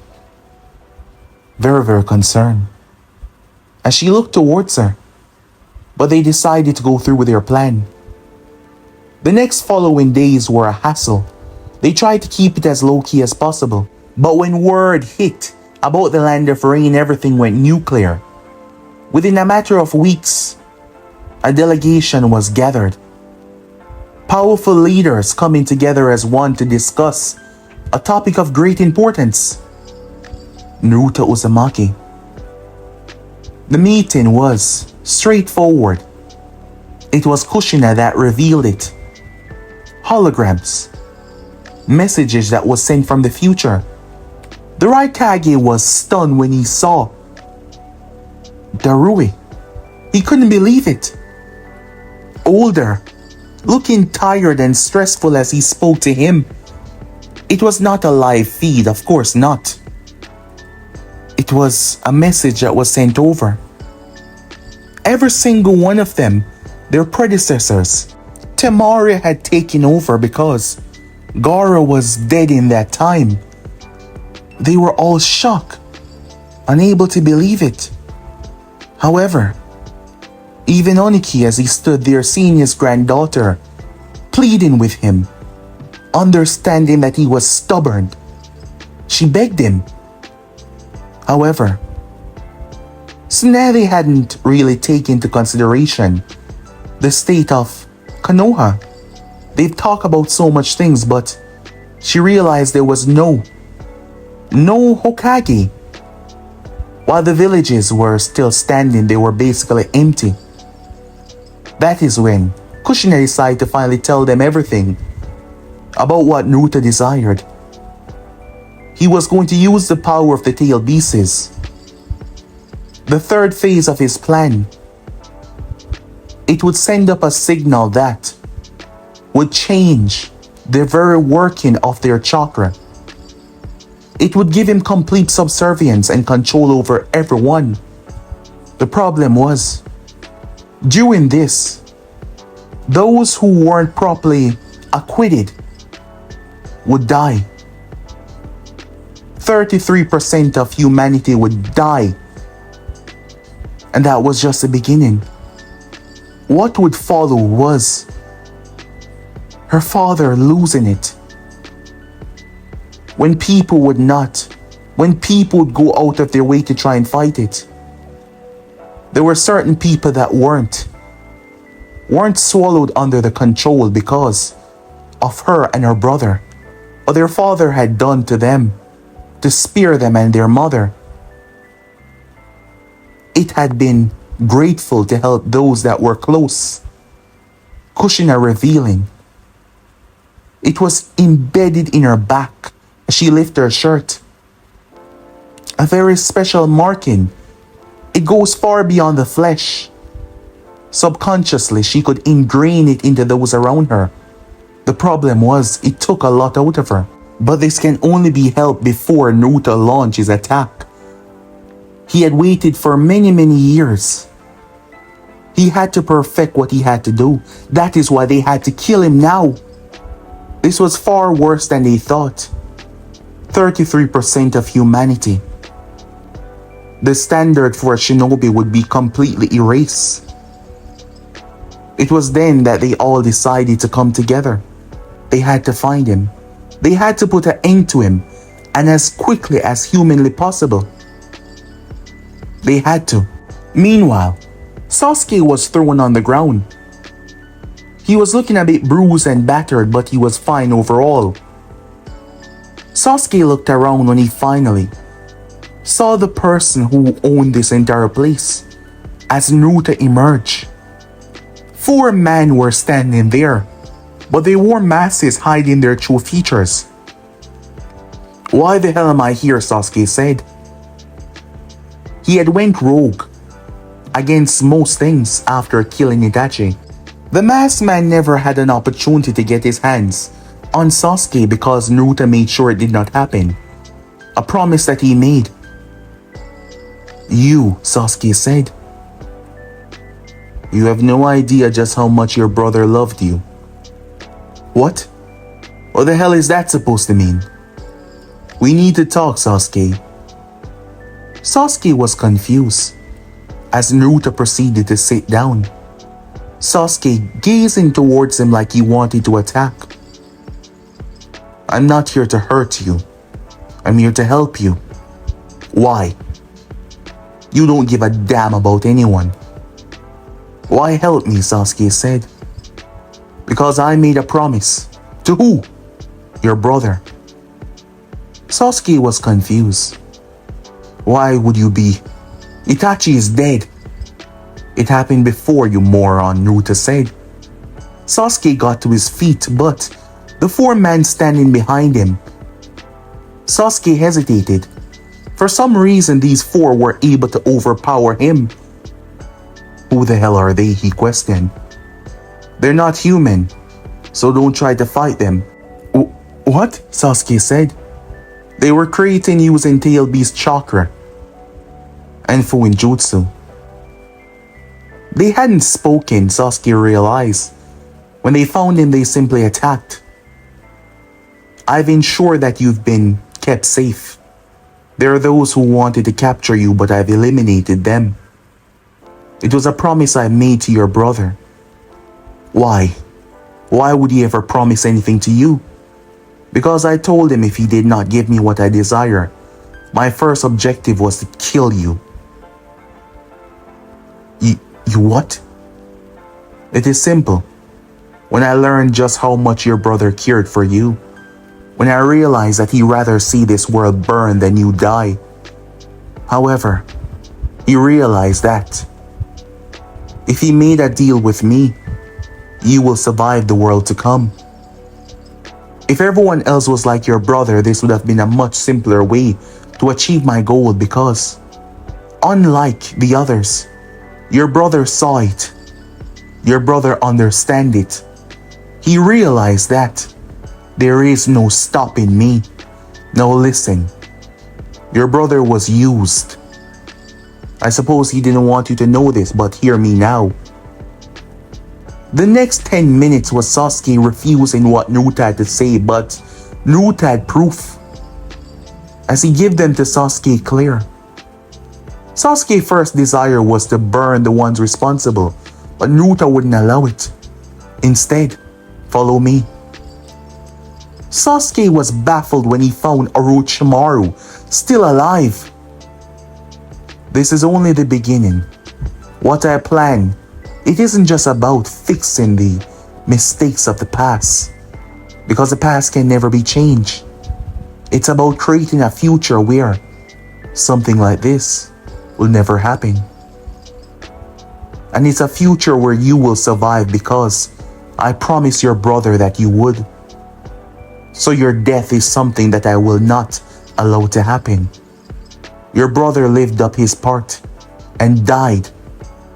Very, very concerned. As she looked towards her, but they decided to go through with their plan. The next following days were a hassle. They tried to keep it as low-key as possible. But when word hit about the land of rain, everything went nuclear. Within a matter of weeks, a delegation was gathered. Powerful leaders coming together as one to discuss a topic of great importance. Naruto Uzumaki. The meeting was straightforward. It was Kushina that revealed it. Holograms. Messages that was sent from the future. The Raikage was stunned when he saw Darui. He couldn't believe it. Older, looking tired and stressful as he spoke to him. It was not a live feed, of course not. It was a message that was sent over. Every single one of them, their predecessors, Temari had taken over because Gaara was dead in that time. They were all shocked, unable to believe it. However, even Oniki, as he stood there seeing his granddaughter, pleading with him, understanding that he was stubborn, she begged him. However, Tsunade hadn't really taken into consideration the state of Konoha. They've talked about so much things, but she realized there was no Hokage. While the villages were still standing, they were basically empty. That is when Kushina decided to finally tell them everything about what Naruto desired. He was going to use the power of the tailed beasts. The third phase of his plan. It would send up a signal that would change the very working of their chakra. It would give him complete subservience and control over everyone. The problem was, during this, those who weren't properly acquitted would die. 33% of humanity would die. And that was just the beginning. What would follow was her father losing it. When people would go out of their way to try and fight it. There were certain people that weren't swallowed under the control because of her and her brother, or their father had done to them to spare them and their mother. It had been grateful to help those that were close. Kushina revealing. It was embedded in her back as she lifted her shirt. A very special marking. It goes far beyond the flesh. Subconsciously, she could ingrain it into those around her. The problem was, it took a lot out of her. But this can only be helped before Naruto launched his attack. He had waited for many years. He had to perfect what he had to do. That is why they had to kill him now. This was far worse than they thought. 33% of humanity. The standard for a shinobi would be completely erased. It was then that they all decided to come together. They had to find him. They had to put an end to him, and as quickly as humanly possible. They had to. Meanwhile, Sasuke was thrown on the ground. He was looking a bit bruised and battered, but he was fine overall. Sasuke looked around when he finally saw the person who owned this entire place as Naruto emerged. 4 men were standing there, but they wore masks hiding their true features. "Why the hell am I here?" Sasuke said. He had went rogue against most things after killing Itachi. The masked man never had an opportunity to get his hands on Sasuke because Naruto made sure it did not happen. A promise that he made. "You," Sasuke said. "You have no idea just how much your brother loved you." "What? What the hell is that supposed to mean?" "We need to talk, Sasuke." Sasuke was confused as Naruto proceeded to sit down. Sasuke gazing towards him like he wanted to attack. "I'm not here to hurt you. I'm here to help you." "Why?" "You don't give a damn about anyone." "Why help me?" Sasuke said. "Because I made a promise." "To who?" "Your brother." Sasuke was confused. "Why would you be? Itachi is dead." "It happened before, you moron," Naruto said. Sasuke got to his feet, but the 4 men standing behind him. Sasuke hesitated. For some reason, these 4 were able to overpower him. "Who the hell are they?" he questioned. "They're not human, so don't try to fight them." What? Sasuke said. "They were created using Tail Beast chakra and Fuin jutsu." They hadn't spoken, Sasuke realized. When they found him, they simply attacked. "I've ensured that you've been kept safe. There are those who wanted to capture you, but I've eliminated them. It was a promise I made to your brother." "Why? Why would he ever promise anything to you?" "Because I told him if he did not give me what I desire, my first objective was to kill you." You what?" "It is simple. When I learned just how much your brother cared for you, when I realized that he'd rather see this world burn than you die. However, he realized that if he made a deal with me, you will survive the world to come. If everyone else was like your brother, this would have been a much simpler way to achieve my goal because, unlike the others, your brother saw it. Your brother understand it. He realized that there is no stopping me. Now listen, your brother was used. I suppose he didn't want you to know this, but hear me now." The next 10 minutes was Sasuke refusing what Naruto had to say, but Naruto had proof. As he gave them to Sasuke clear. Sasuke's first desire was to burn the ones responsible, but Naruto wouldn't allow it. Instead, follow me. Sasuke was baffled when he found Orochimaru still alive. "This is only the beginning. What I plan, it isn't just about fixing the mistakes of the past, because the past can never be changed. It's about creating a future where something like this will never happen. And it's a future where you will survive because I promised your brother that you would. So your death is something that I will not allow to happen. Your brother lived up his part and died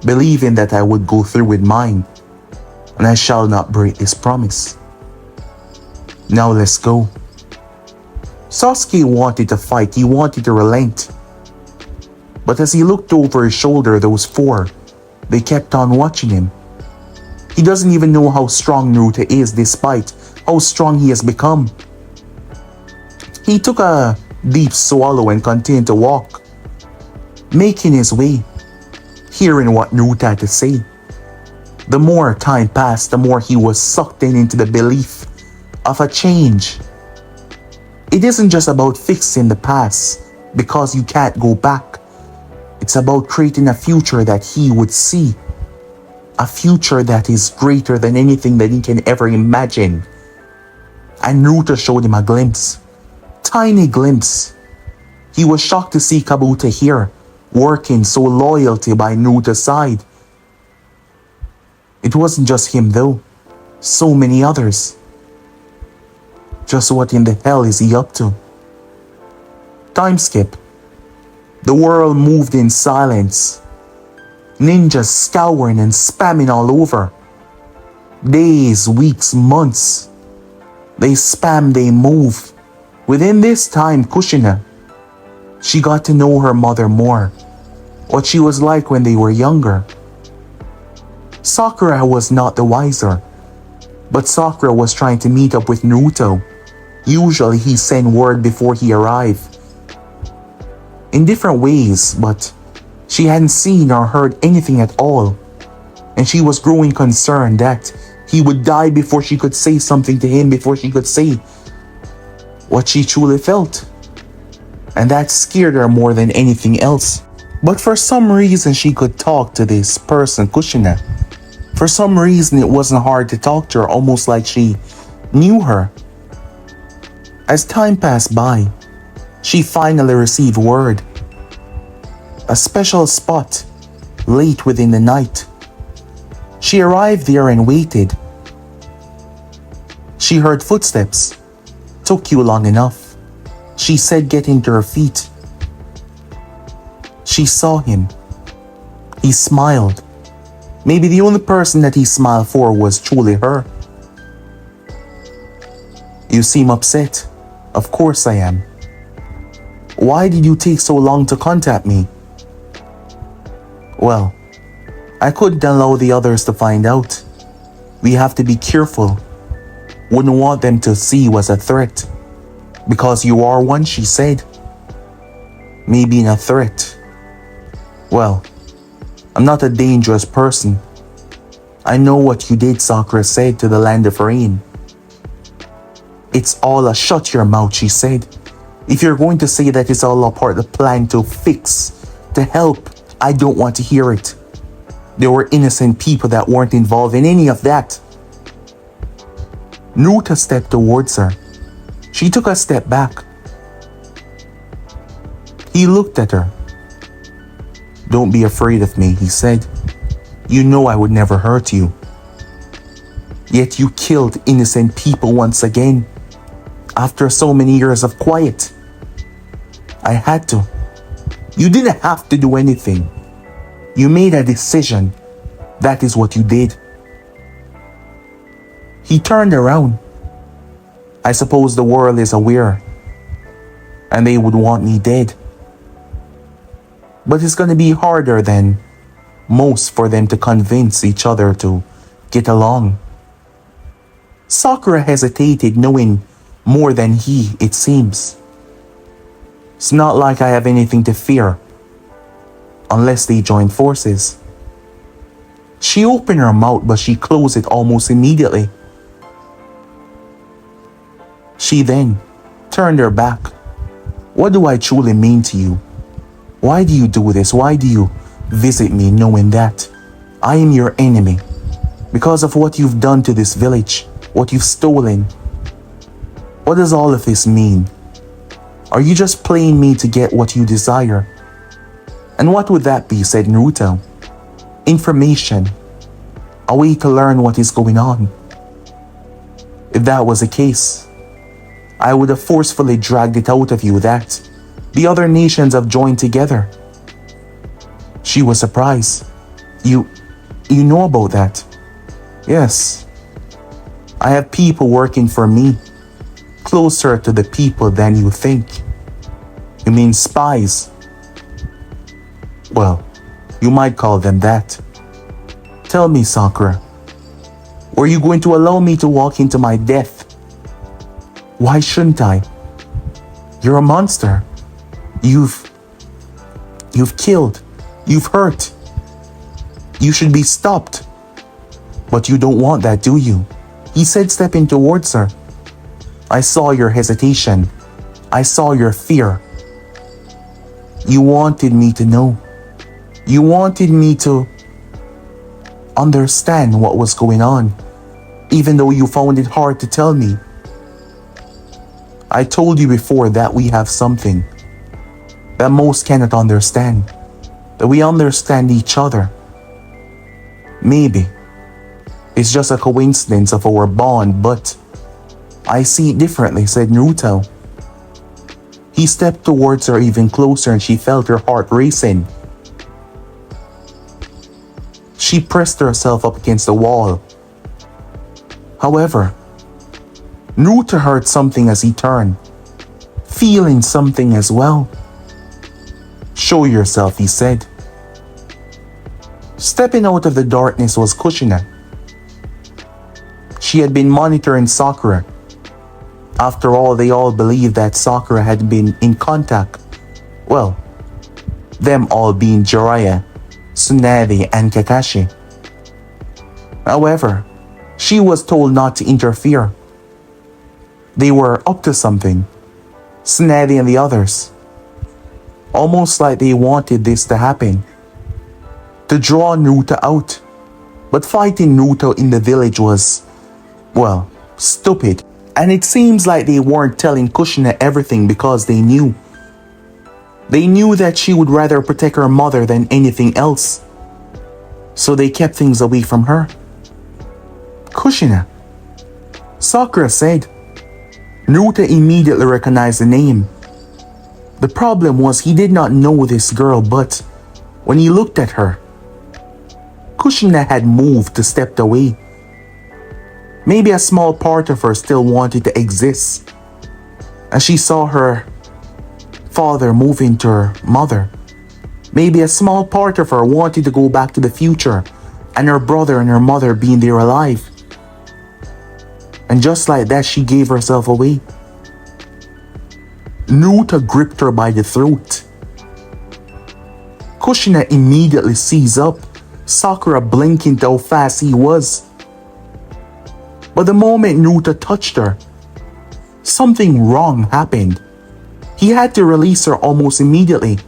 believing that I would go through with mine, and I shall not break this promise. Now let's go. Sasuke wanted to fight, he wanted to relent. But as he looked over his shoulder, those four, they kept on watching him. He doesn't even know how strong Naruto is despite how strong he has become. He took a deep swallow and continued to walk, making his way, hearing what Naruto had to say. The more time passed, the more he was sucked into the belief of a change. It isn't just about fixing the past because you can't go back. It's about creating a future that he would see. A future that is greater than anything that he can ever imagine. And Naruto showed him a glimpse. Tiny glimpse. He was shocked to see Kabuto here, working so loyally by Naruto's side. It wasn't just him though. So many others. Just what in the hell is he up to? Time skip. The world moved in silence. Ninjas scouring and spamming all over. Days, weeks, months. They spam, they move. Within this time, Kushina, she got to know her mother more. What she was like when they were younger. Sakura was not the wiser. But Sakura was trying to meet up with Naruto. Usually he sent word before he arrived. In different ways, but she hadn't seen or heard anything at all. And she was growing concerned that he would die before she could say something to him, before she could say what she truly felt. And that scared her more than anything else. But for some reason she could talk to this person, Kushina. For some reason it wasn't hard to talk to her, almost like she knew her. As time passed by, she finally received word. A special spot, late within the night. She arrived there and waited. She heard footsteps. Took you long enough. She said getting to her feet. She saw him. He smiled. Maybe the only person that he smiled for was truly her. You seem upset. Of course I am. Why did you take so long to contact me? Well, I couldn't allow the others to find out. We have to be careful. Wouldn't want them to see you as a threat. Because you are one, she said. Me being a threat. Well, I'm not a dangerous person. I know what you did, Sakura said to the land of rain. It's all a shut your mouth, she said. If you're going to say that it's all a part of the plan to fix, to help, I don't want to hear it. There were innocent people that weren't involved in any of that. Naruto stepped towards her. She took a step back. He looked at her. Don't be afraid of me, he said. You know I would never hurt you. Yet you killed innocent people once again. After so many years of quiet. I had to. You didn't have to do anything. You made a decision. That is what you did. He turned around. I suppose the world is aware. And they would want me dead. But it's going to be harder than most for them to convince each other to get along. Sakura hesitated, knowing more than he, it seems. It's not like I have anything to fear. Unless they join forces. She opened her mouth, but she closed it almost immediately. She then turned her back. What do I truly mean to you? Why do you do this? Why do you visit me knowing that I am your enemy? Because of what you've done to this village, what you've stolen. What does all of this mean? Are you just playing me to get what you desire? And what would that be, said Naruto. Information. A way to learn what is going on. If that was the case, I would have forcefully dragged it out of you that the other nations have joined together. She was surprised. You, you know about that? Yes. I have people working for me, closer to the people than you think. You mean spies? Well, you might call them that. Tell me, Sakura, were you going to allow me to walk into my death? Why shouldn't I? You're a monster. You've killed. You've hurt. You should be stopped. But you don't want that, do you? He said, stepping towards her. I saw your hesitation. I saw your fear. You wanted me to know. You wanted me to understand what was going on, even though you found it hard to tell me. I told you before that we have something that most cannot understand, that we understand each other. Maybe it's just a coincidence of our bond, but I see it differently, said Naruto. He stepped towards her even closer and she felt her heart racing. She pressed herself up against the wall. However, Naruto heard something as he turned, feeling something as well. Show yourself, he said. Stepping out of the darkness was Kushina. She had been monitoring Sakura. After all, they all believed that Sakura had been in contact. Well, them all being Jiraiya, Tsunade, and Kakashi. However, she was told not to interfere. They were up to something, Tsunade and the others. Almost like they wanted this to happen, to draw Naruto out. But fighting Naruto in the village was, well, stupid. And it seems like they weren't telling Kushina everything because they knew. They knew that she would rather protect her mother than anything else. So they kept things away from her. Kushina, Sakura said. Naruto immediately recognized the name. The problem was he did not know this girl, but when he looked at her, Kushina had moved to step away. Maybe a small part of her still wanted to exist. As she saw her father moving to her mother, maybe a small part of her wanted to go back to the future and her brother and her mother being there alive. And just like that, she gave herself away. Naruto gripped her by the throat. Kushina immediately seized up, Sakura blinking how fast he was. But the moment Naruto touched her, something wrong happened. He had to release her almost immediately,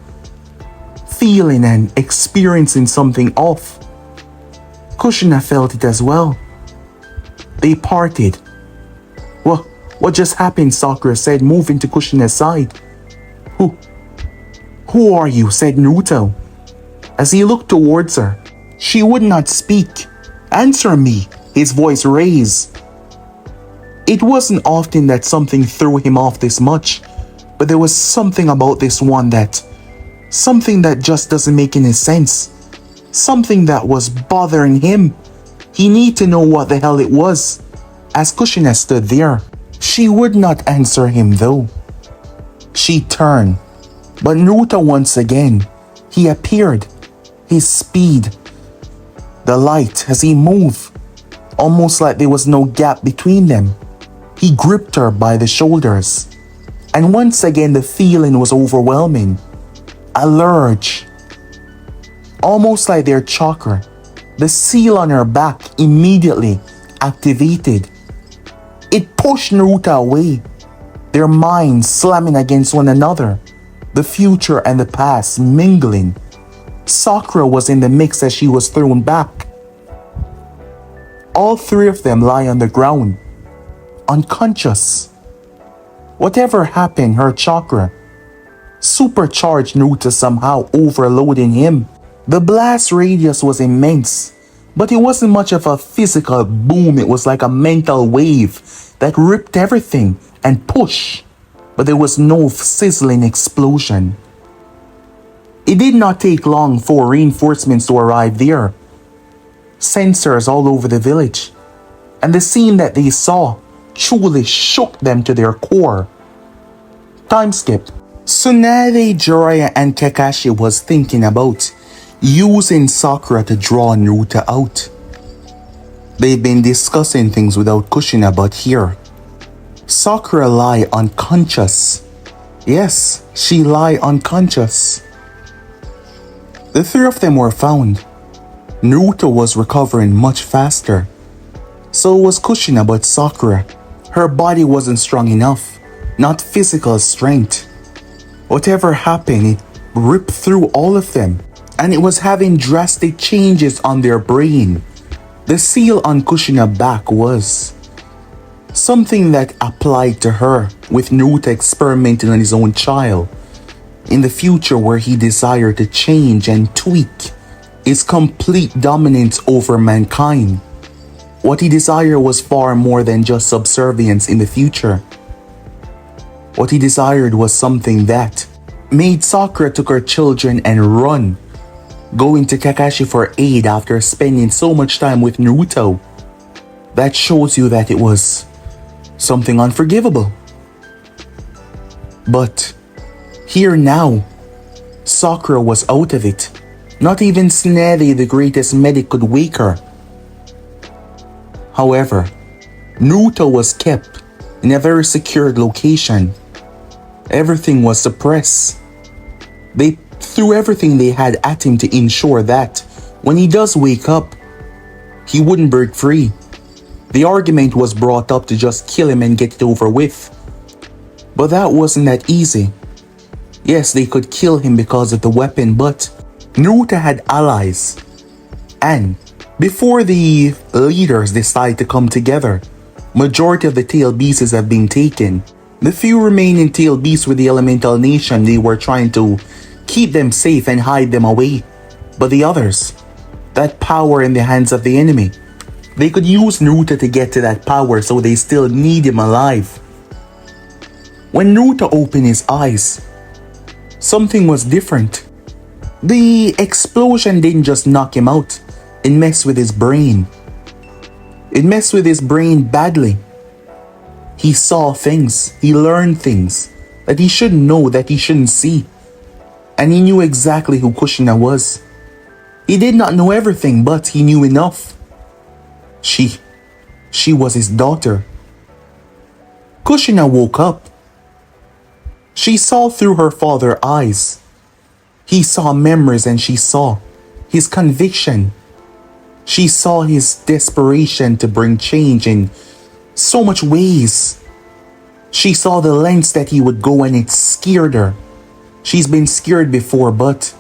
feeling and experiencing something off. Kushina felt it as well. They parted. What just happened? Sakura said, moving to Kushina's side. Who are you? Said Naruto. As he looked towards her, she would not speak. Answer me, his voice raised. It wasn't often that something threw him off this much, but there was something about this one something that just doesn't make any sense. Something that was bothering him. He needed to know what the hell it was. As Kushina stood there, she would not answer him though. She turned, but Naruto once again, he appeared. His speed, the light as he moved, almost like there was no gap between them. He gripped her by the shoulders, and once again the feeling was overwhelming. A lurch, almost like their chakra, the seal on her back immediately activated. It pushed Naruto away, their minds slamming against one another, the future and the past mingling. Sakura was in the mix as she was thrown back. All three of them lie on the ground, unconscious. Whatever happened, her chakra supercharged Naruto, somehow overloading him. The blast radius was immense, but it wasn't much of a physical boom. It was like a mental wave that ripped everything and pushed, but there was no sizzling explosion. It did not take long for reinforcements to arrive there. sensors all over the village, and the scene that they saw truly shook them to their core. Time skip. Tsunade, Jiraiya, and Kakashi was thinking about using Sakura to draw Naruto out. They've been discussing things without Kushina, but here, Sakura lie unconscious. Yes, she lie unconscious. The three of them were found. Naruto was recovering much faster. So was Kushina, but Sakura, her body wasn't strong enough, not physical strength. Whatever happened, it ripped through all of them, and it was having drastic changes on their brain. The seal on Kushina's back was something that applied to her, with Naruto experimenting on his own child in the future, where he desired to change and tweak his complete dominance over mankind. What he desired was far more than just subservience in the future. What he desired was something that made Sakura took her children and run, going to Kakashi for aid after spending so much time with Naruto. That shows you that it was something unforgivable. But here now, Sakura was out of it. Not even Tsunade, the greatest medic, could wake her. However, Naruto was kept in a very secured location. Everything was suppressed. They threw everything they had at him to ensure that when he does wake up, he wouldn't break free. The argument was brought up to just kill him and get it over with. But that wasn't that easy. Yes, they could kill him because of the weapon, but Naruto had allies. And before the leaders decide to come together, majority of the tail beasts have been taken. The few remaining tail beasts with the elemental nation, they were trying to keep them safe and hide them away. But the others, that power in the hands of the enemy, they could use Naruto to get to that power, so they still need him alive. When Naruto opened his eyes, something was different. The explosion didn't just knock him out, it messed with his brain. It messed with his brain badly. He saw things, he learned things that he shouldn't know, that he shouldn't see. And he knew exactly who Kushina was. He did not know everything, but he knew enough. She was his daughter. Kushina woke up. She saw through her father's eyes. He saw memories, and she saw his conviction. She saw his desperation to bring change in so much ways. She saw the lengths that he would go, and it scared her. She's been scared before, but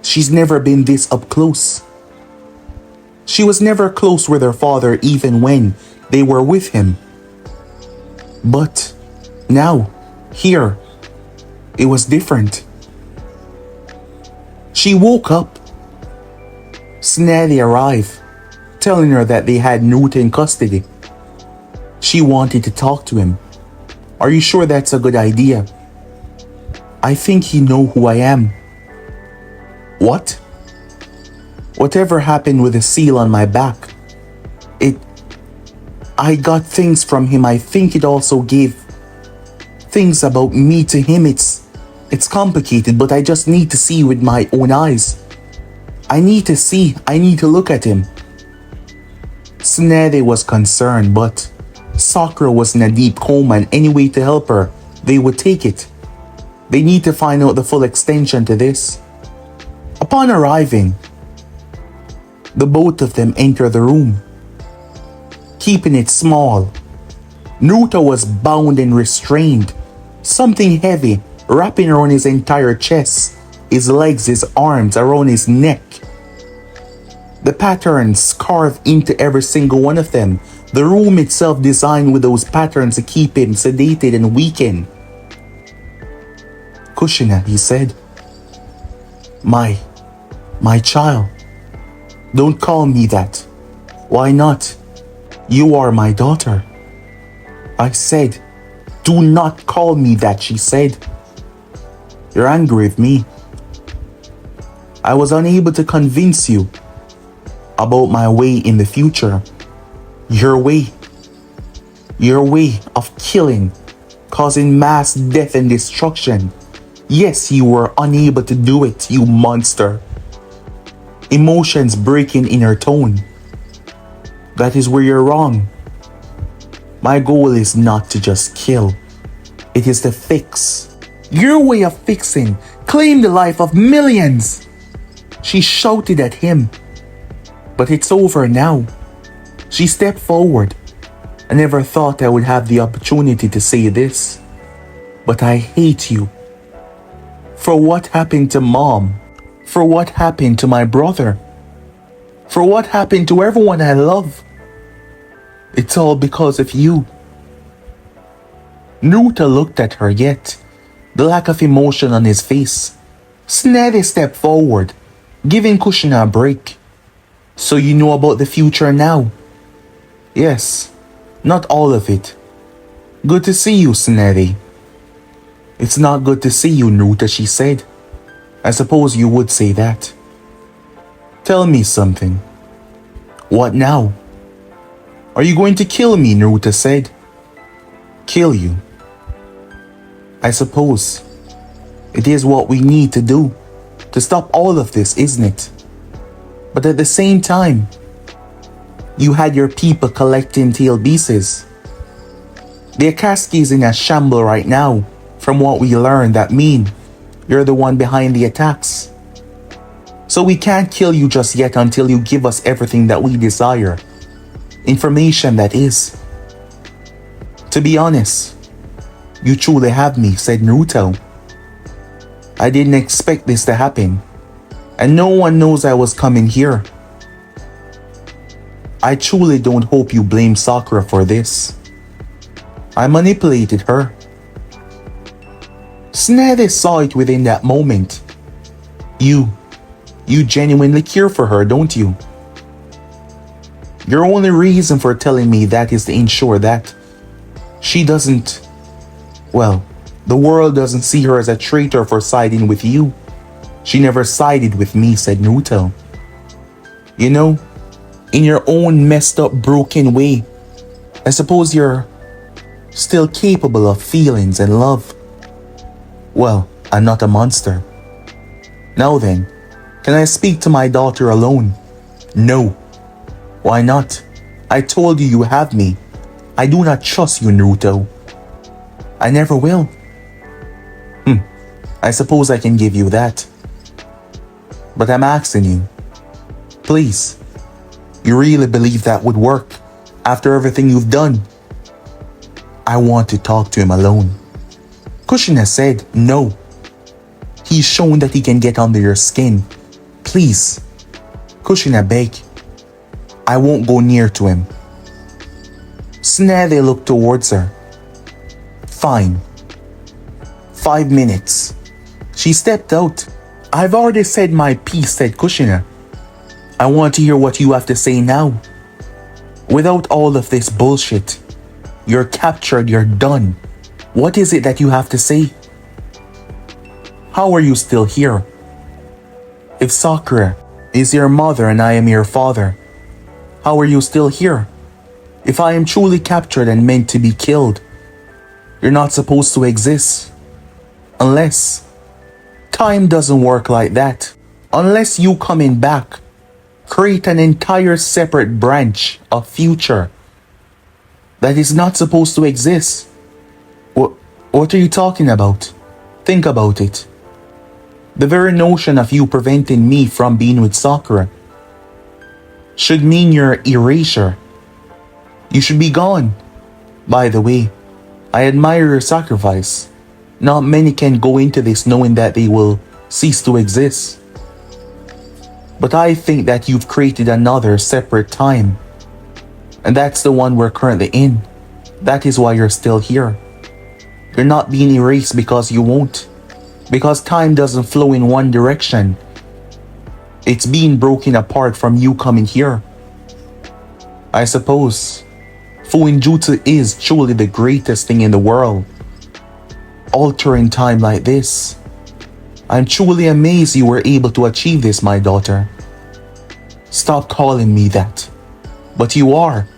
she's never been this up close. She was never close with her father, even when they were with him. But now, here, it was different. She woke up. Tsunade arrived, telling her that they had Naruto in custody. She wanted to talk to him. Are you sure that's a good idea? I think he knows who I am. What? Whatever happened with the seal on my back, I got things from him. I think it also gave things about me to him. It's complicated, but I just need to see with my own eyes. I need to see. I need to look at him. Tsunade was concerned, but Sakura was in a deep coma, and any way to help her, they would take it. They need to find out the full extension to this. Upon arriving, the both of them enter the room, keeping it small. Naruto was bound and restrained. Something heavy wrapping around his entire chest, his legs, his arms, around his neck. The patterns carved into every single one of them. The room itself designed with those patterns to keep him sedated and weakened. Kushina, he said. My child. Don't call me that. Why not? You are my daughter. I said, do not call me that, she said. You're angry with me. I was unable to convince you. about my way in the future. Your way. Your way of killing, causing mass death and destruction. Yes, you were unable to do it, you monster. Emotions breaking in her tone. That is where you're wrong. My goal is not to just kill. It is to fix. Your way of fixing claimed the life of millions. She shouted at him. But it's over now. She stepped forward. I never thought I would have the opportunity to say this. But I hate you. For what happened to Mom. For what happened to my brother. For what happened to everyone I love. It's all because of you. Naruto looked at her, yet the lack of emotion on his face. Tsunade stepped forward, giving Kushina a break. So you know about the future now? Yes, not all of it. Good to see you, Tsunade. It's not good to see you, Naruto, she said. I suppose you would say that. Tell me something. What now? Are you going to kill me, Naruto said. Kill you? I suppose. It is what we need to do to stop all of this, isn't it? But at the same time, you had your people collecting tail pieces. The Akatsuki is in a shamble right now, from what we learned. That mean you're the one behind the attacks. So we can't kill you just yet until you give us everything that we desire. Information, that is. To be honest, you truly have me, said Naruto. I didn't expect this to happen, and no one knows I was coming here. I truly don't hope you blame Sakura for this. I manipulated her. Tsunade saw it within that moment. You genuinely care for her, don't you? Your only reason for telling me that is to ensure that she doesn't, well, the world doesn't see her as a traitor for siding with you. She never sided with me, said Naruto. You know, in your own messed up, broken way, I suppose you're still capable of feelings and love. Well, I'm not a monster. Now then, can I speak to my daughter alone? No. Why not? I told you you have me. I do not trust you, Naruto. I never will. I suppose I can give you that. But I'm asking you, please, you really believe that would work after everything you've done? I want to talk to him alone. Kushina said no. He's shown that he can get under your skin. Please. Kushina begged. I won't go near to him. Tsunade looked towards her. Fine. 5 minutes. She stepped out. I've already said my piece, said Kushina. I want to hear what you have to say now. Without all of this bullshit. You're captured, you're done. What is it that you have to say? How are you still here? If Sakura is your mother and I am your father, how are you still here? If I am truly captured and meant to be killed, you're not supposed to exist. Unless time doesn't work like that. Unless you coming back, create an entire separate branch of future that is not supposed to exist. What are you talking about? Think about it. The very notion of you preventing me from being with Sakura should mean your erasure. You should be gone. By the way, I admire your sacrifice. Not many can go into this knowing that they will cease to exist. But I think that you've created another separate time. And that's the one we're currently in. That is why you're still here. You're not being erased because you won't. Because time doesn't flow in one direction. It's being broken apart from you coming here. I suppose Fuin Jutsu is truly the greatest thing in the world. Altering time like this. I'm truly amazed you were able to achieve this, my daughter. Stop calling me that. But you are.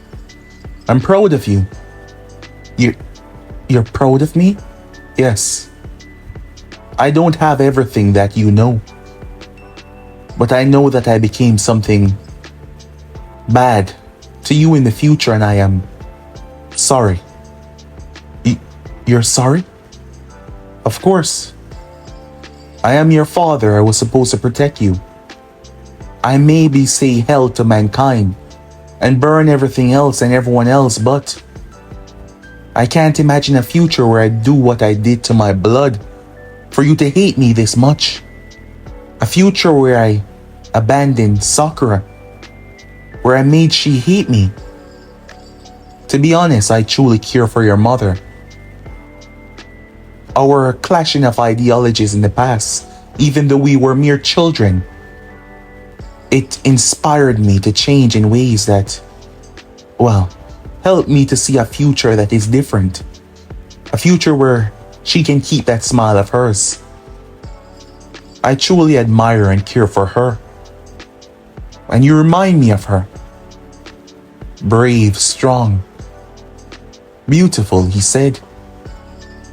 I'm proud of you. You're proud of me? Yes. I don't have everything that you know. But I know that I became something bad to you in the future, and I am sorry. You're sorry? Of course. I am your father. I was supposed to protect you. I maybe say hell to mankind and burn everything else and everyone else, but I can't imagine a future where I do what I did to my blood for you to hate me this much. A future where I abandoned Sakura, where I made she hate me. To be honest, I truly care for your mother. Our clashing of ideologies in the past, even though we were mere children, it inspired me to change in ways that, well, helped me to see a future that is different. A future where she can keep that smile of hers. I truly admire and care for her. And you remind me of her. Brave, strong, beautiful, he said.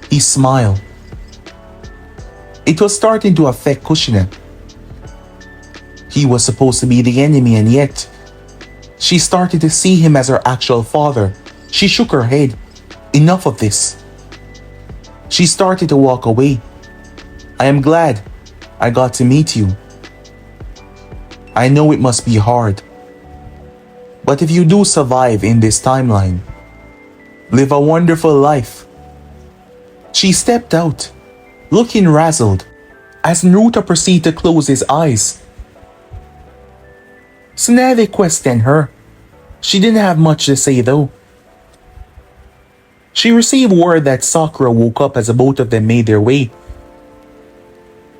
He smiled. It was starting to affect Kushina. He was supposed to be the enemy, and yet she started to see him as her actual father. She shook her head. Enough of this. She started to walk away. I am glad I got to meet you. I know it must be hard. But if you do survive in this timeline, live a wonderful life. She stepped out, looking razzled, as Naruto proceeded to close his eyes. Tsunade questioned her. She didn't have much to say though. She received word that Sakura woke up as the both of them made their way.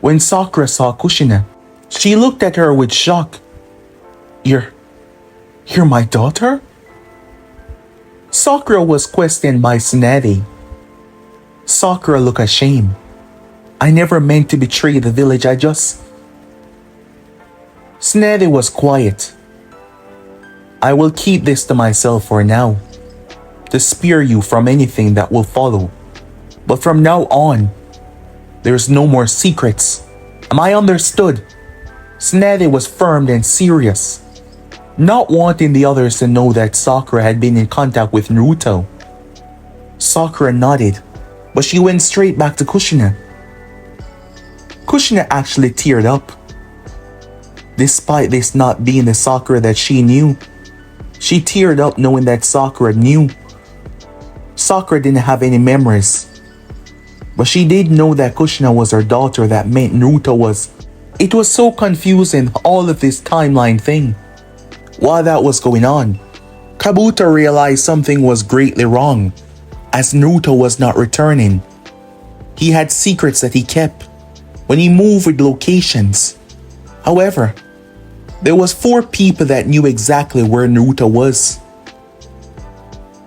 When Sakura saw Kushina, she looked at her with shock. You're my daughter? Sakura was questioned by Tsunade. Sakura looked ashamed. I never meant to betray the village, Tsunade was quiet. I will keep this to myself for now, to spare you from anything that will follow. But from now on, there's no more secrets. Am I understood? Tsunade was firm and serious, not wanting the others to know that Sakura had been in contact with Naruto. Sakura nodded, but she went straight back to Kushina. Kushina actually teared up. Despite this not being the Sakura that she knew, she teared up knowing that Sakura knew. Sakura didn't have any memories, but she did know that Kushina was her daughter. That meant Naruto was. It was so confusing, all of this timeline thing. While that was going on, Kabuto realized something was greatly wrong, as Naruto was not returning. He had secrets that he kept when he moved with locations. However, there was 4 people that knew exactly where Naruto was.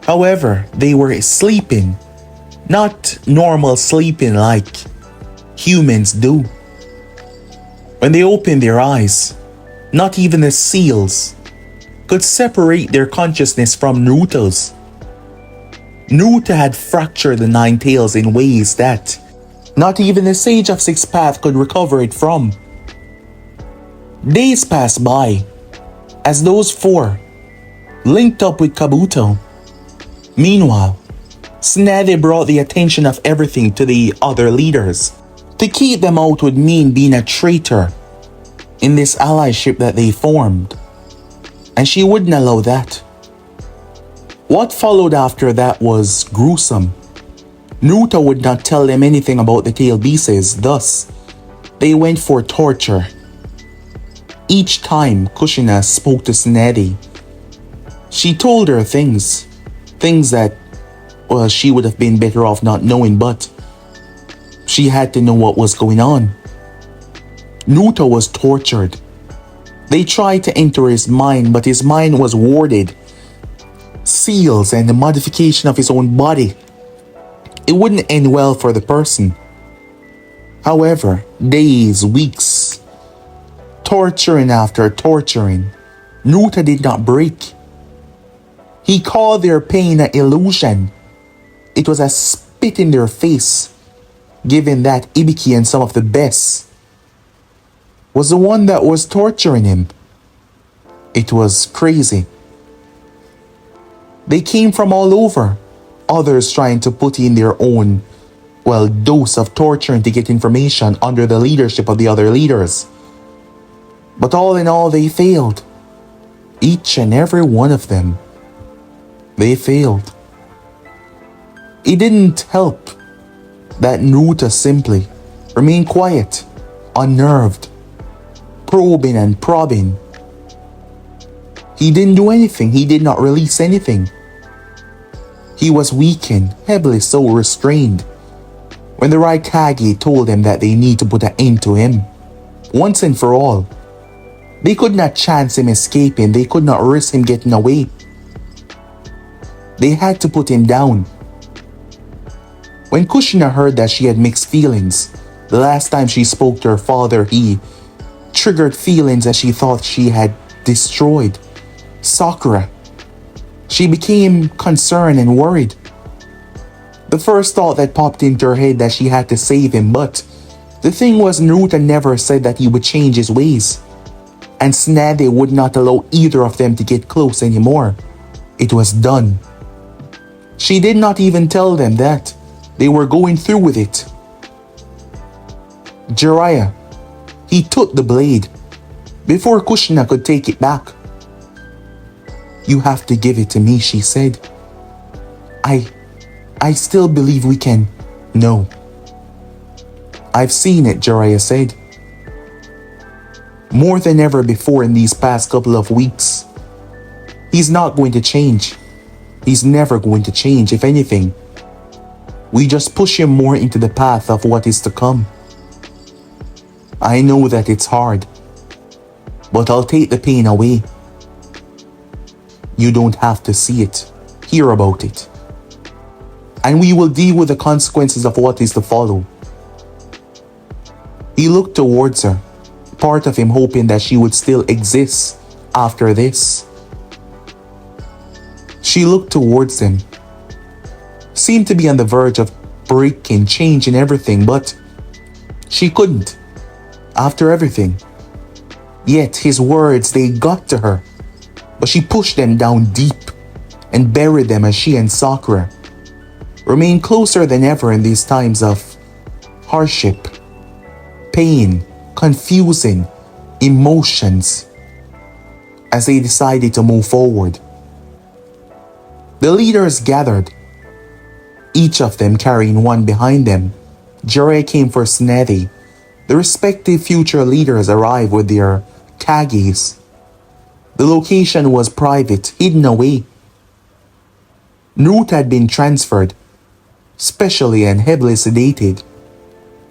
However, they were sleeping, not normal sleeping like humans do. When they opened their eyes, not even the seals could separate their consciousness from Naruto's. Naruto had fractured the 9 tails in ways that not even the Sage of Six Paths could recover it from. Days passed by as those 4 linked up with Kabuto. Meanwhile, Tsunade brought the attention of everything to the other leaders. To keep them out would mean being a traitor in this allyship that they formed, and she wouldn't allow that. What followed after that was gruesome. Naruto would not tell them anything about the tail beasts, thus, they went for torture. Each time Kushina spoke to Tsunade, she told her things that, well, she would have been better off not knowing, but she had to know what was going on. Naruto was tortured. They tried to enter his mind, but his mind was warded. Seals and the modification of his own body. It wouldn't end well for the person. However, days, weeks, torturing after torturing, Naruto did not break. He called their pain an illusion. It was a spit in their face, given that Ibiki and some of the best was the one that was torturing him. It was crazy. They came from all over, others trying to put in their own, dose of torturing to get information under the leadership of the other leaders. But all in all, they failed. Each and every one of them. They failed. It didn't help that Naruto simply remained quiet, unnerved, probing and prodding. He didn't do anything. He did not release anything. He was weakened, heavily so restrained, when the Raikage told them that they need to put an end to him, once and for all. They could not chance him escaping. They could not risk him getting away. They had to put him down. When Kushina heard that she had mixed feelings, the last time she spoke to her father, he triggered feelings that she thought she had destroyed Sakura. She became concerned and worried. The first thought that popped into her head that she had to save him, but the thing was, Naruto never said that he would change his ways, and Tsunade would not allow either of them to get close anymore. It was done. She did not even tell them that they were going through with it. Jiraiya, he took the blade before Kushina could take it back. "You have to give it to me," she said. I still believe we can." "No." "I've seen it," Jiraiya said. More than ever before in these past couple of weeks. He's not going to change. He's never going to change. If anything, we just push him more into the path of what is to come. I know that it's hard, but I'll take the pain away. You don't have to see it, hear about it. And we will deal with the consequences of what is to follow. He looked towards her, part of him hoping that she would still exist after this. She looked towards him, seemed to be on the verge of breaking, changing everything, but she couldn't, after everything. Yet his words, they got to her, but she pushed them down deep and buried them as she and Sakura remained closer than ever in these times of hardship, pain, confusing emotions, as they decided to move forward. The leaders gathered, each of them carrying one behind them. Jiraiya came for Tsunade. The respective future leaders arrived with their Kages. The location was private, hidden away. Naruto had been transferred, specially and heavily sedated.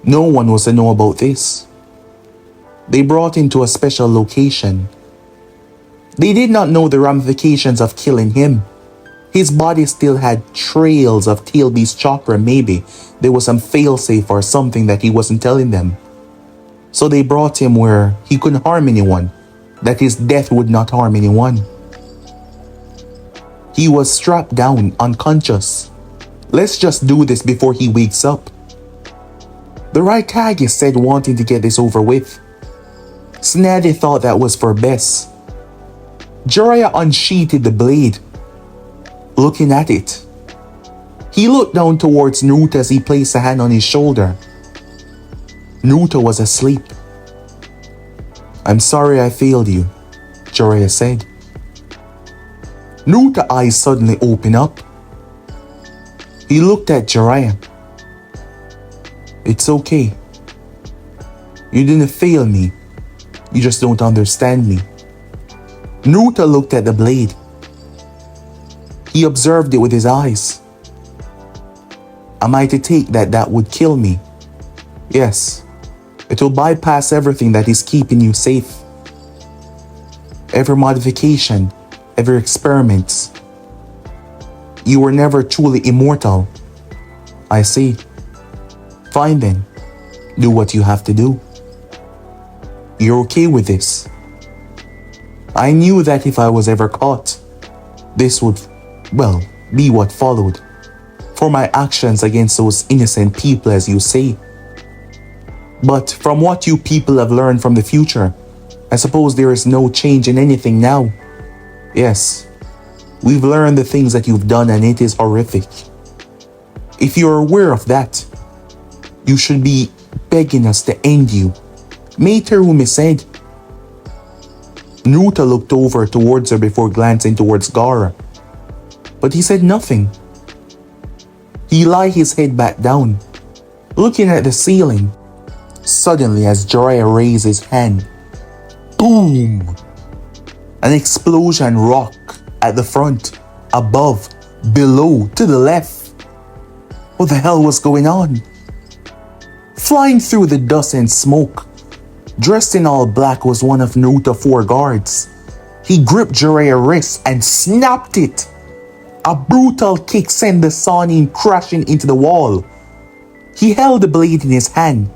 No one was to know about this. They brought him to a special location. They did not know the ramifications of killing him. His body still had trails of tail beast chakra. Maybe there was some failsafe or something that he wasn't telling them. So they brought him where he couldn't harm anyone, that his death would not harm anyone. He was strapped down, unconscious. "Let's just do this before he wakes up," the Raikage said, wanting to get this over with. Tsunade thought that was for best. Jiraiya unsheathed the blade, looking at it. He looked down towards Naruto as he placed a hand on his shoulder. Naruto was asleep. "I'm sorry I failed you," Jiraiya said. Naruto's eyes suddenly opened up. He looked at Jiraiya. "It's okay. You didn't fail me. You just don't understand me." Naruto looked at the blade. He observed it with his eyes. "Am I to take that that would kill me?" "Yes. It will bypass everything that is keeping you safe. Every modification, every experiment. You were never truly immortal." "I see. Fine then. Do what you have to do." "You're okay with this?" I knew that if I was ever caught, this would, well, be what followed. For my actions against those innocent people, as you say. But from what you people have learned from the future, I suppose there is no change in anything now. Yes, we've learned the things that you've done and it is horrific. If you're aware of that, you should be begging us to end you. May Terumi said. Naruto looked over towards her before glancing towards Gaara, but he said nothing. He lay his head back down, looking at the ceiling. Suddenly, as Jiraiya raised his hand, boom! An explosion rocked at the front, above, below, to the left. What the hell was going on? Flying through the dust and smoke, dressed in all black, was one of Naruto's 4 guards. He gripped Jiraiya's wrist and snapped it. A brutal kick sent the Sannin crashing into the wall. He held the blade in his hand.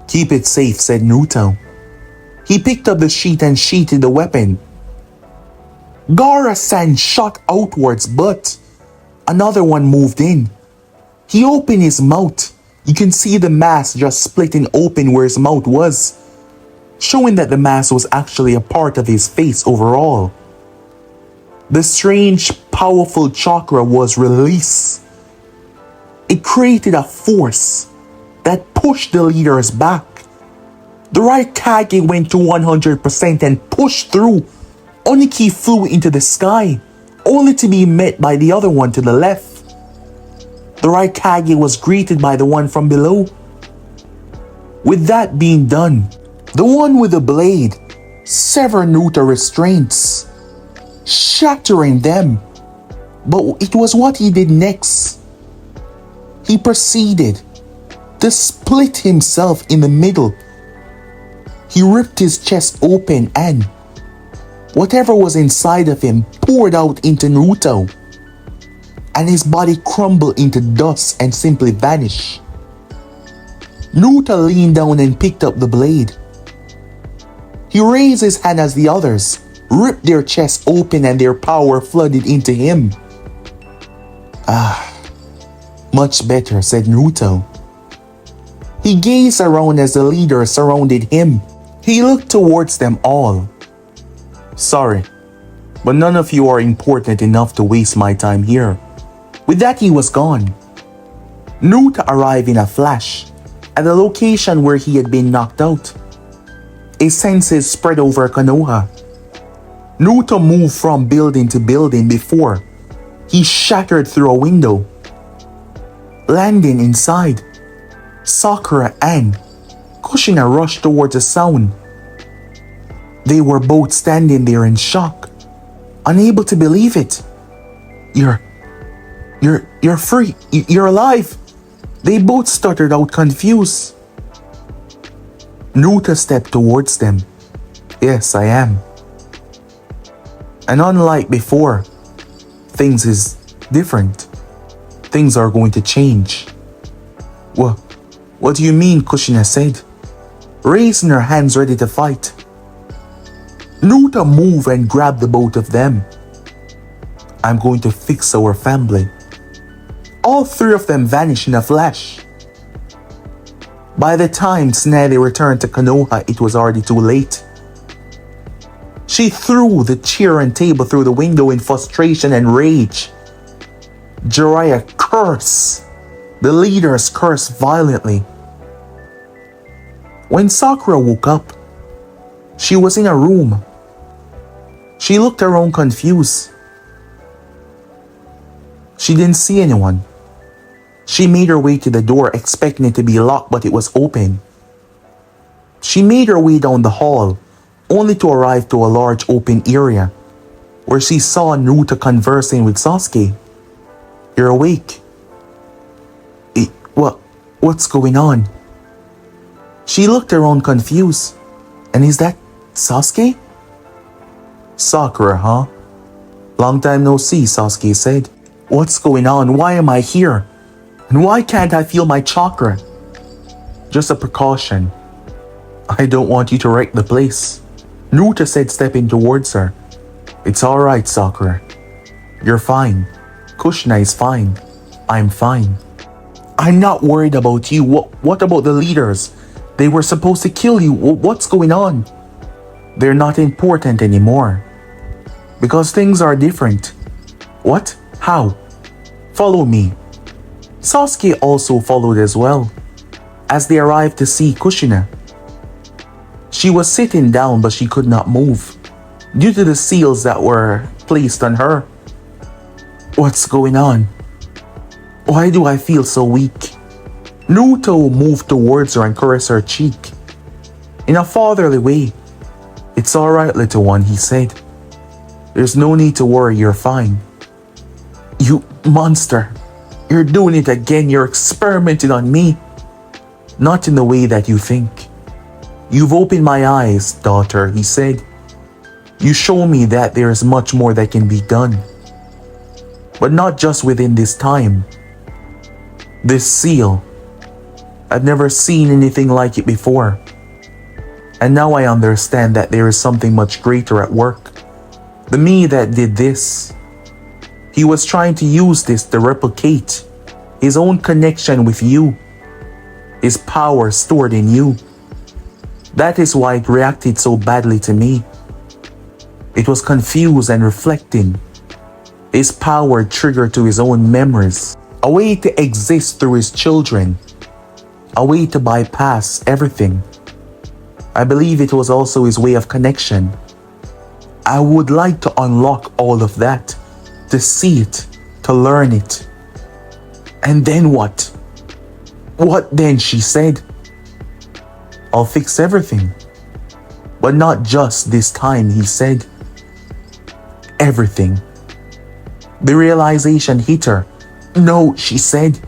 Keep it safe, said Naruto. He picked up the sheet and sheathed the weapon. Gaara-san shot outwards, but another one moved in. He opened his mouth. You can see the mask just splitting open where his mouth was, showing that the mask was actually a part of his face overall. The strange, powerful chakra was released. It created a force that pushed the leaders back. The right Kage went to 100% and pushed through. Oniki flew into the sky, only to be met by the other one to the left. The right Kage was greeted by the one from below. With that being done, the one with the blade severed Naruto's restraints, shattering them. But it was what he did next. He proceeded to split himself in the middle. He ripped his chest open and whatever was inside of him poured out into Naruto, and his body crumbled into dust and simply vanished. Naruto leaned down and picked up the blade. He raised his hand as the others ripped their chests open and their power flooded into him. Much better, said Naruto. He gazed around as the leaders surrounded him. He looked towards them all. Sorry, but none of you are important enough to waste my time here. With that, he was gone. Naruto arrived in a flash at the location where he had been knocked out. His senses spread over Konoha. Naruto moved from building to building before he shattered through a window, landing inside. Sakura and Kushina rushed towards the sound. They were both standing there in shock, unable to believe it. You're free. You're alive. They both stuttered out confused. Naruto stepped towards them. Yes, I am. And unlike before, things is different. Things are going to change. What do you mean? Kushina said, raising her hands ready to fight. Naruto moved and grabbed the both of them. I'm going to fix our family. All 3 of them vanished in a flash. By the time Tsunade returned to Konoha, it was already too late. She threw the chair and table through the window in frustration and rage. Jiraiya cursed. The leaders cursed violently. When Sakura woke up, she was in a room. She looked around confused. She didn't see anyone. She made her way to the door expecting it to be locked, but it was open. She made her way down the hall, only to arrive to a large open area, where she saw Naruto conversing with Sasuke. You're awake. What's going on? She looked around confused. And is that Sasuke? Sakura, huh? Long time no see, Sasuke said. What's going on? Why am I here? And why can't I feel my chakra? Just a precaution. I don't want you to wreck the place. Naruto said, stepping towards her. It's alright, Sakura. You're fine. Kushina is fine. I'm fine. I'm not worried about you. What about the leaders? They were supposed to kill you. What's going on? They're not important anymore. Because things are different. What? How? Follow me. Sasuke also followed as well, as they arrived to see Kushina. She was sitting down, but she could not move, due to the seals that were placed on her. What's going on? Why do I feel so weak? Naruto moved towards her and caressed her cheek. In a fatherly way. It's alright, little one, he said. There's no need to worry, you're fine. You monster. You're doing it again, you're experimenting on me. Not in the way that you think. You've opened my eyes, daughter, he said. You show me that there is much more that can be done. But not just within this time. This seal. I've never seen anything like it before. And now I understand that there is something much greater at work. The me that did this. He was trying to use this to replicate his own connection with you. His power stored in you. That is why it reacted so badly to me. It was confused and reflecting. His power triggered to his own memories. A way to exist through his children. A way to bypass everything. I believe it was also his way of connection. I would like to unlock all of that. To see it. To learn it. And then what? What then, she said. I'll fix everything. But not just this time, he said. Everything. The realization hit her. No, she said.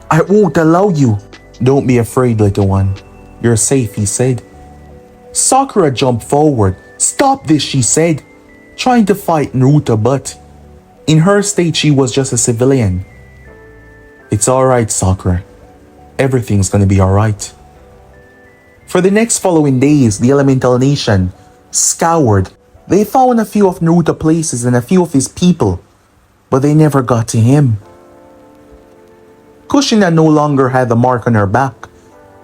I won't allow you. Don't be afraid, little one. You're safe, he said. Sakura jumped forward. Stop this, she said, trying to fight Naruto, but in her state she was just a civilian. It's alright, Sakura. Everything's gonna be alright. For the next following days, the Elemental Nation scoured. They found a few of Naruto places and a few of his people, but they never got to him. Kushina no longer had the mark on her back,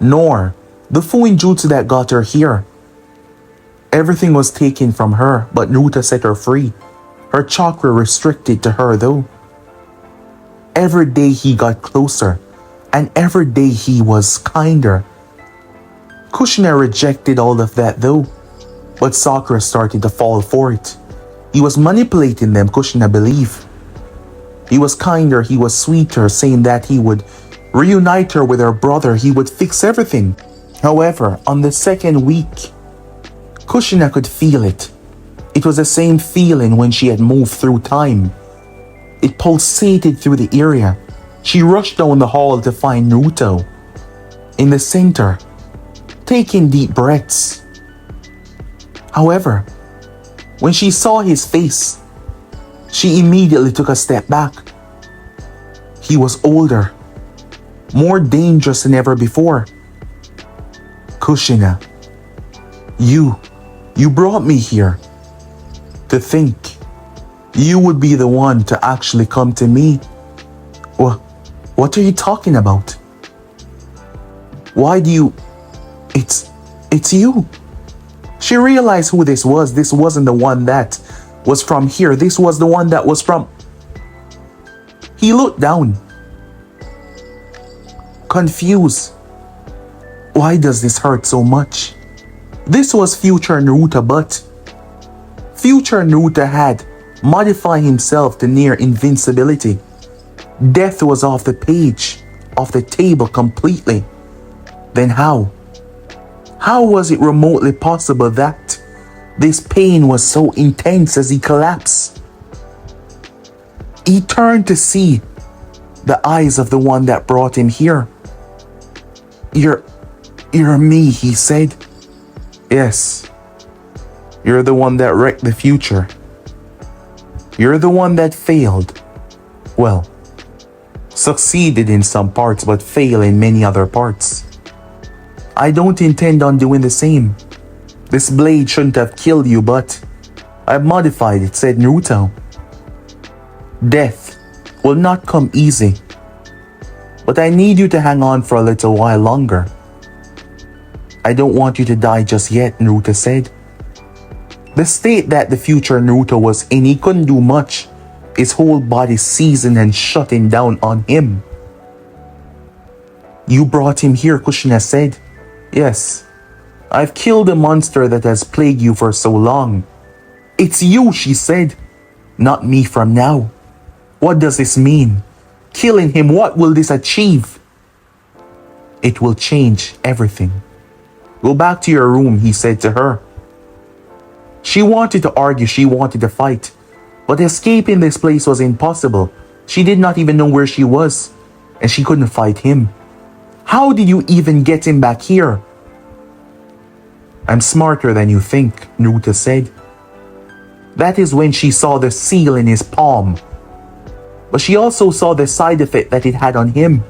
nor the Fuin jutsu that got her here. Everything was taken from her, but Naruto set her free. Her chakra restricted to her though. Every day he got closer, and every day he was kinder. Kushina rejected all of that though, but Sakura started to fall for it. He was manipulating them, Kushina believed. He was kinder, he was sweeter, saying that he would reunite her with her brother, he would fix everything. However, on the second week, Kushina could feel it. It was the same feeling when she had moved through time. It pulsated through the area. She rushed down the hall to find Naruto. In the center, taking deep breaths. However, when she saw his face, she immediately took a step back. He was older, more dangerous than ever before. Kushina, you brought me here. To think you would be the one to actually come to me. What are you talking about? Why do you... It's you. She realized who this was. This wasn't the one that was from here. This was the one that was from... He looked down. Confused. Why does this hurt so much? This was future Naruto, but future Naruto had modified himself to near invincibility. Death was off the page, off the table completely. Then how? How was it remotely possible that this pain was so intense as he collapsed? He turned to see the eyes of the one that brought him here. You're me, he said. Yes. You're the one that wrecked the future. You're the one that failed. Well, succeeded in some parts but failed in many other parts. I don't intend on doing the same. This blade shouldn't have killed you, but I've modified it, said Naruto. Death will not come easy, but I need you to hang on for a little while longer. I don't want you to die just yet, Naruto said. The state that the future Naruto was in, he couldn't do much. His whole body seasoned and shutting down on him. You brought him here, Kushina said. Yes, I've killed the monster that has plagued you for so long. It's you, she said. Not me from now. What does this mean? Killing him, what will this achieve? It will change everything. Go back to your room, he said to her. She wanted to argue, she wanted to fight, but escaping this place was impossible. She did not even know where she was, and she couldn't fight him. How did you even get him back here? I'm smarter than you think, Naruto said. That is when she saw the seal in his palm. But she also saw the side effect that it had on him.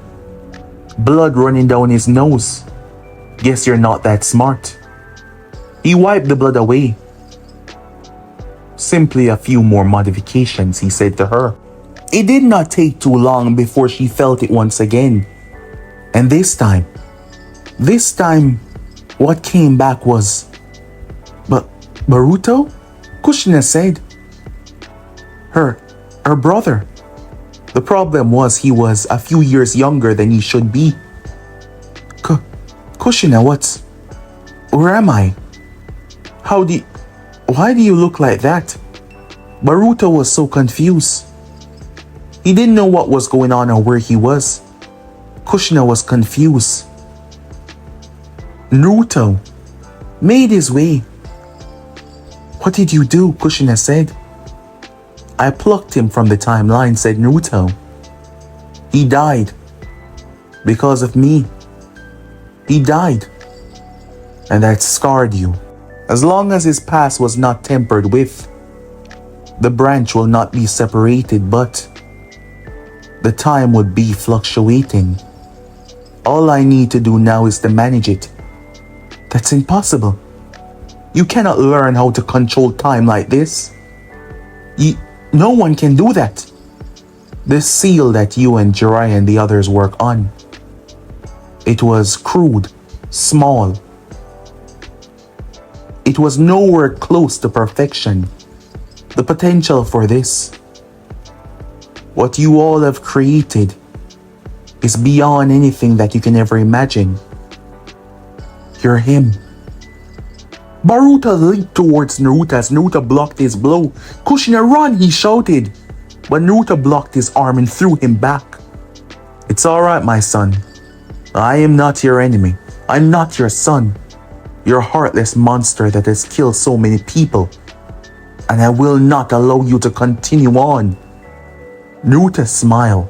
Blood running down his nose. Guess you're not that smart. He wiped the blood away. Simply a few more modifications, he said to her. It did not take too long before she felt it once again. And this time, what came back was... But Naruto? Kushina said. Her brother. The problem was he was a few years younger than he should be. Kushina, where am I? Why do you look like that? Naruto was so confused. He didn't know what was going on or where he was. Kushina was confused. Naruto made his way. What did you do? Kushina said. I plucked him from the timeline, said Naruto. He died. Because of me. He died. And that scarred you. As long as his past was not tempered with, the branch will not be separated, but the time would be fluctuating. All I need to do now is to manage it. That's impossible. You cannot learn how to control time like this. No one can do that. The seal that you and Jiraiya and the others work on, it was crude, small. It was nowhere close to perfection. The potential for this, what you all have created, is beyond anything that you can ever imagine. You're him. Naruto leaped towards Naruto as Naruto blocked his blow. Kushina, run, he shouted. But Naruto blocked his arm and threw him back. It's alright, my son. I am not your enemy. I'm not your son. You're a heartless monster that has killed so many people. And I will not allow you to continue on. Naruto smiled.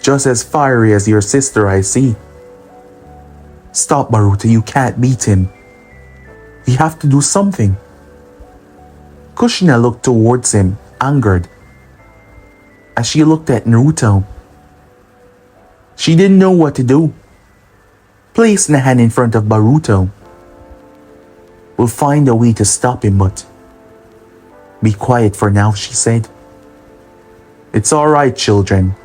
Just as fiery as your sister, I see. Stop, Naruto, you can't beat him. You have to do something. Kushina looked towards him, angered. As she looked at Naruto, she didn't know what to do. Placing a hand in front of Naruto. We'll find a way to stop him, but be quiet for now, she said. It's alright, children.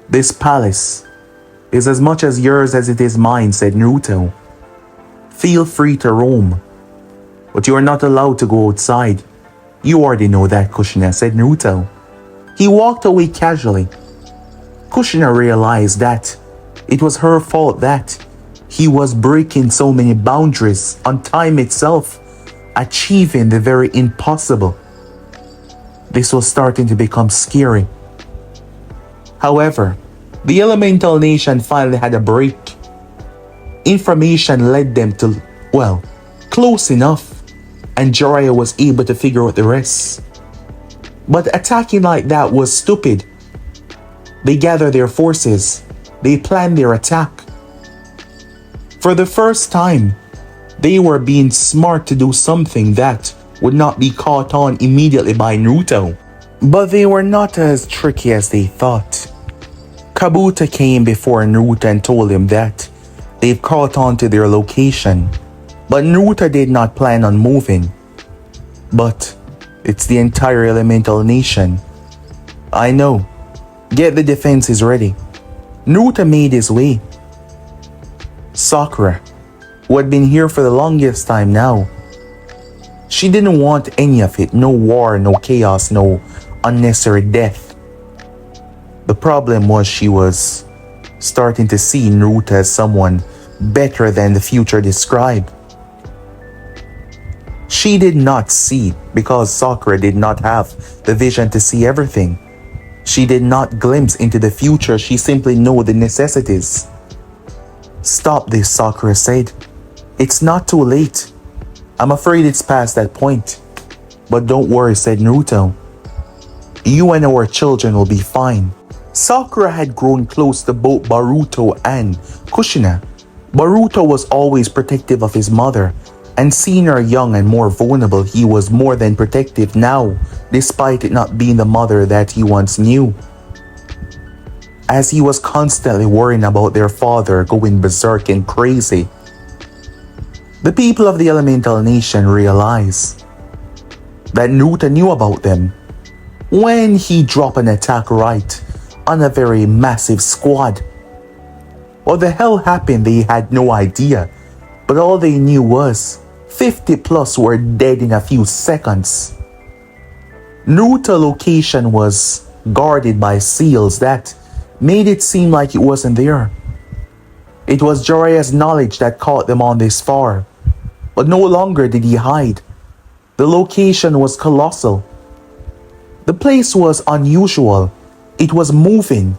This palace is as much as yours as it is mine, said Naruto. Feel free to roam, but you are not allowed to go outside. You already know that, Kushina, said Naruto. He walked away casually. Kushina realized that it was her fault that he was breaking so many boundaries on time itself, achieving the very impossible. This was starting to become scary. However, the Elemental Nation finally had a break. Information led them to, close enough, and Jiraiya was able to figure out the rest. But attacking like that was stupid. They gathered their forces. They planned their attack. For the first time, they were being smart to do something that would not be caught on immediately by Naruto. But they were not as tricky as they thought. Kabuto came before Naruto and told him that they've caught on to their location. But Naruto did not plan on moving. But it's the entire elemental nation. I know. Get the defenses ready. Naruto made his way. Sakura, who had been here for the longest time now, she didn't want any of it. No war, no chaos, no unnecessary death. The problem was she was starting to see Naruto as someone better than the future described. She did not see because Sakura did not have the vision to see everything. She did not glimpse into the future, she simply knew the necessities. Stop this, Sakura said. It's not too late. I'm afraid it's past that point. But don't worry, said Naruto. You and our children will be fine. Sakura had grown close to both Boruto and Kushina. Boruto was always protective of his mother, and seeing her young and more vulnerable, he was more than protective now, despite it not being the mother that he once knew. As he was constantly worrying about their father going berserk and crazy, the people of the elemental nation realized that Naruto knew about them when he dropped an attack right on a very massive squad. What the hell happened, they had no idea, but all they knew was 50 plus were dead in a few seconds. Naruto's location was guarded by seals that made it seem like it wasn't there. It was Jiraiya's knowledge that caught them on this far, but no longer did he hide. The location was colossal. The place was unusual. It was moving.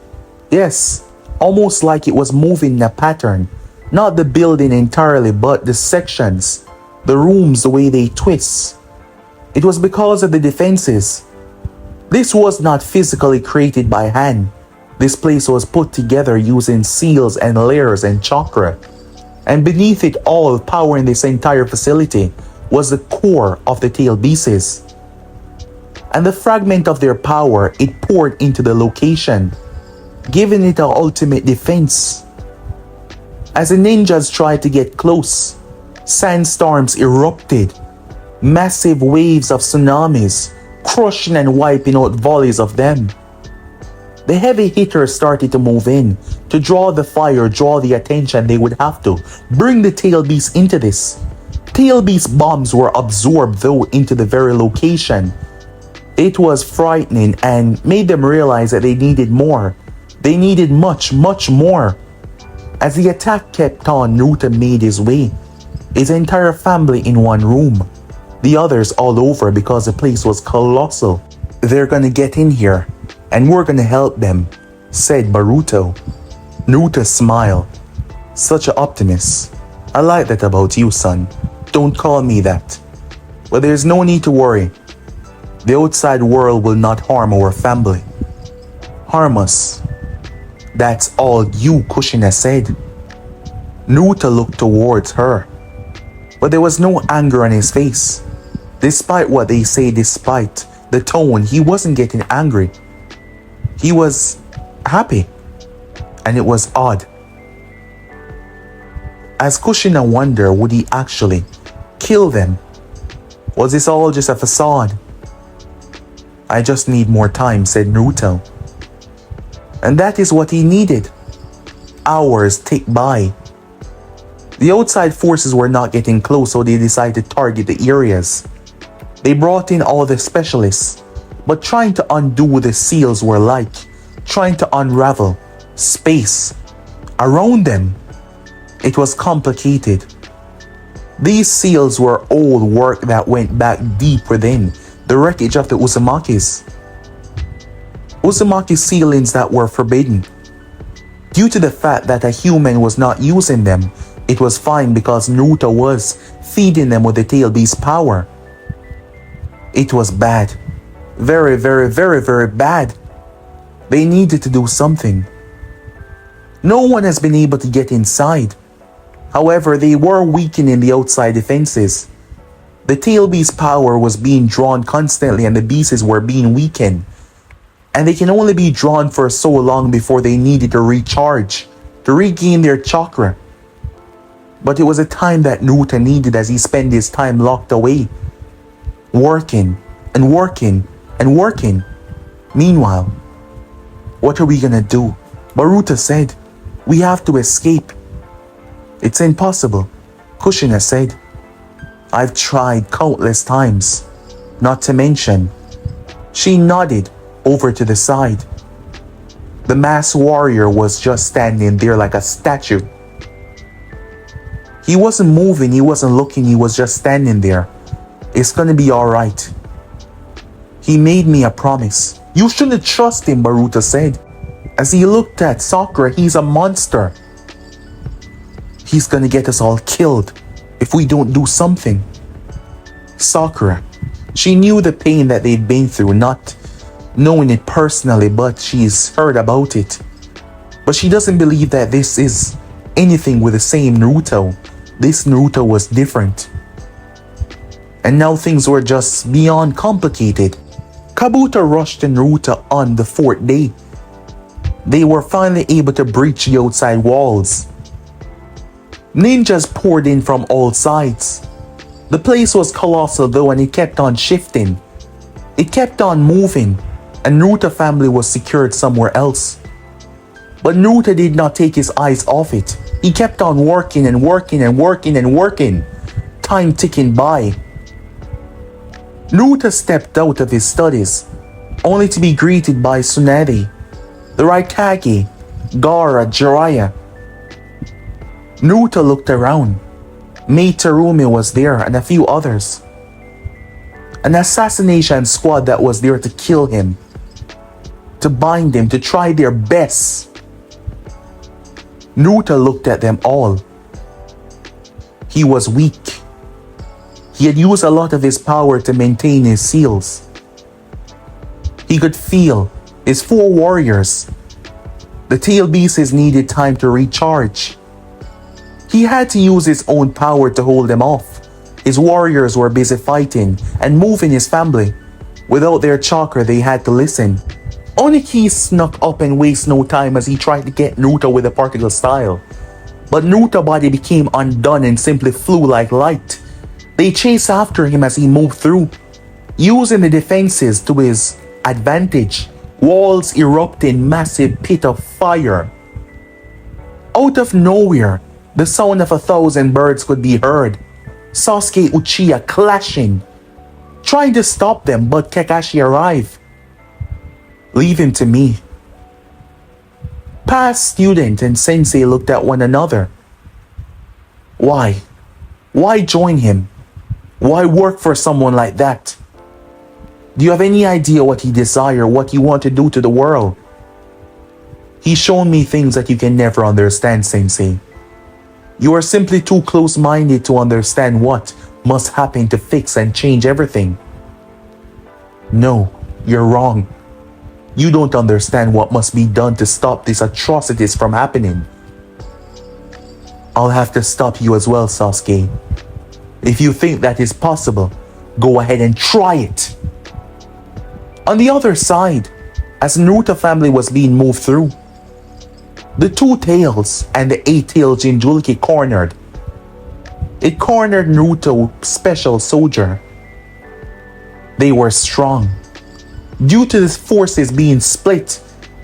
Yes, almost like it was moving in a pattern. Not the building entirely, but the sections, the rooms, the way they twist. It was because of the defenses. This was not physically created by hand. This place was put together using seals and layers and chakra. And beneath it all, powering this entire facility, was the core of the tail beasts. And the fragment of their power, it poured into the location, giving it an ultimate defense. As the ninjas tried to get close, sandstorms erupted, massive waves of tsunamis, crushing and wiping out volleys of them. The heavy hitters started to move in, to draw the fire, draw the attention. They would have to bring the tail beasts into this. Tail beast bombs were absorbed though into the very location. It was frightening and made them realize that they needed more. They needed much, much more. As the attack kept on, Naruto made his way. His entire family in one room. The others all over because the place was colossal. They're gonna get in here, and we're gonna help them, said Boruto. Naruto smiled. Such an optimist. I like that about you, son. Don't call me that. But there's no need to worry. The outside world will not harm our family. Harm us. That's all you, Kushina said. Naruto looked towards her, but there was no anger on his face. Despite what they say, despite the tone, he wasn't getting angry. He was happy, and it was odd. As Kushina wondered, would he actually kill them? Was this all just a facade? I just need more time, said Naruto. And that is what he needed. Hours ticked by. The outside forces were not getting close, so they decided to target the areas. They brought in all the specialists, but trying to undo the seals were like trying to unravel space around them. It was complicated. These seals were old work that went back deep within the wreckage of the Uzumaki's. Uzumaki sealings that were forbidden. Due to the fact that a human was not using them, it was fine because Naruto was feeding them with the tail beast power. It was bad. Very, very, very, very bad. They needed to do something. No one has been able to get inside. However, they were weakening the outside defenses. The tail beast power was being drawn constantly and the beasts were being weakened. And they can only be drawn for so long before they needed to recharge, to regain their chakra. But it was a time that Naruto needed as he spent his time locked away, working and working and working. Meanwhile, what are we gonna do? Naruto said, we have to escape. It's impossible, Kushina said. I've tried countless times, not to mention. She nodded over to the side. The masked warrior was just standing there like a statue. He wasn't moving, he wasn't looking, he was just standing there. It's gonna be alright. He made me a promise. You shouldn't trust him, Naruto said. As he looked at Sakura, he's a monster. He's gonna get us all killed if we don't do something. Sakura, she knew the pain that they'd been through, not knowing it personally, but she's heard about it. But she doesn't believe that this is anything with the same Naruto. This Naruto was different. And now things were just beyond complicated. Kabuto rushed to Naruto on the 4th day. They were finally able to breach the outside walls. Ninjas poured in from all sides. The place was colossal though, and it kept on shifting. It kept on moving, and Naruto family was secured somewhere else. But Naruto did not take his eyes off it. He kept on working and working and working and working, time ticking by. Naruto stepped out of his studies, only to be greeted by Tsunade, the Raikage, Gaara, Jiraiya. Naruto looked around. Mei Terumi was there and a few others. An assassination squad that was there to kill him, to bind him, to try their best. Naruto looked at them all. He was weak. He had used a lot of his power to maintain his seals. He could feel his 4 warriors. The tail beasts needed time to recharge. He had to use his own power to hold them off. His warriors were busy fighting and moving his family. Without their chakra, they had to listen. Oniki snuck up and wasted no time as he tried to get Naruto with a particle style. But Naruto's body became undone and simply flew like light. They chased after him as he moved through, using the defenses to his advantage. Walls erupted in massive pit of fire. Out of nowhere, the sound of 1,000 birds could be heard. Sasuke Uchiha clashing, trying to stop them, but Kakashi arrived. Leave him to me. Past student and sensei looked at one another. Why? Why join him? Why work for someone like that? Do you have any idea what he desires, what he wants to do to the world? He's shown me things that you can never understand, sensei. You are simply too close-minded to understand what must happen to fix and change everything. No, you're wrong. You don't understand what must be done to stop these atrocities from happening. I'll have to stop you as well, Sasuke. If you think that is possible, go ahead and try it. On the other side, as Naruto family was being moved through, the 2 tails and the 8-tailed Jinchuriki cornered. It cornered Naruto special soldier. They were strong. Due to the forces being split,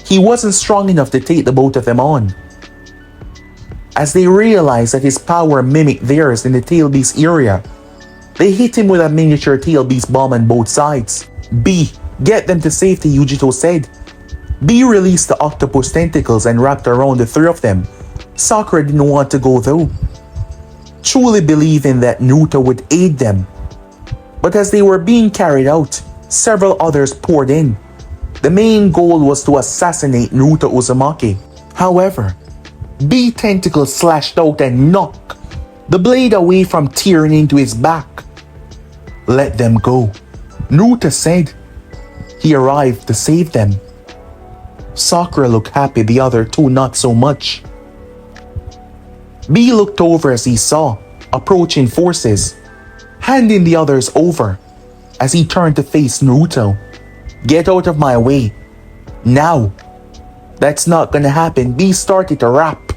he wasn't strong enough to take the both of them on. As they realized that his power mimicked theirs in the tail beast area, they hit him with a miniature tail beast bomb on both sides. B, get them to safety, Yujito said. B released the octopus tentacles and wrapped around the 3 of them. Sakura didn't want to go though, truly believing that Naruto would aid them. But as they were being carried out, several others poured in. The main goal was to assassinate Naruto Uzumaki. However, B tentacles slashed out and knocked the blade away from tearing into his back. Let them go, Naruto said. He arrived to save them. Sakura looked happy, the other 2 not so much. B looked over as he saw approaching forces, handing the others over as he turned to face Naruto. Get out of my way. Now. That's not gonna happen. B started to rap.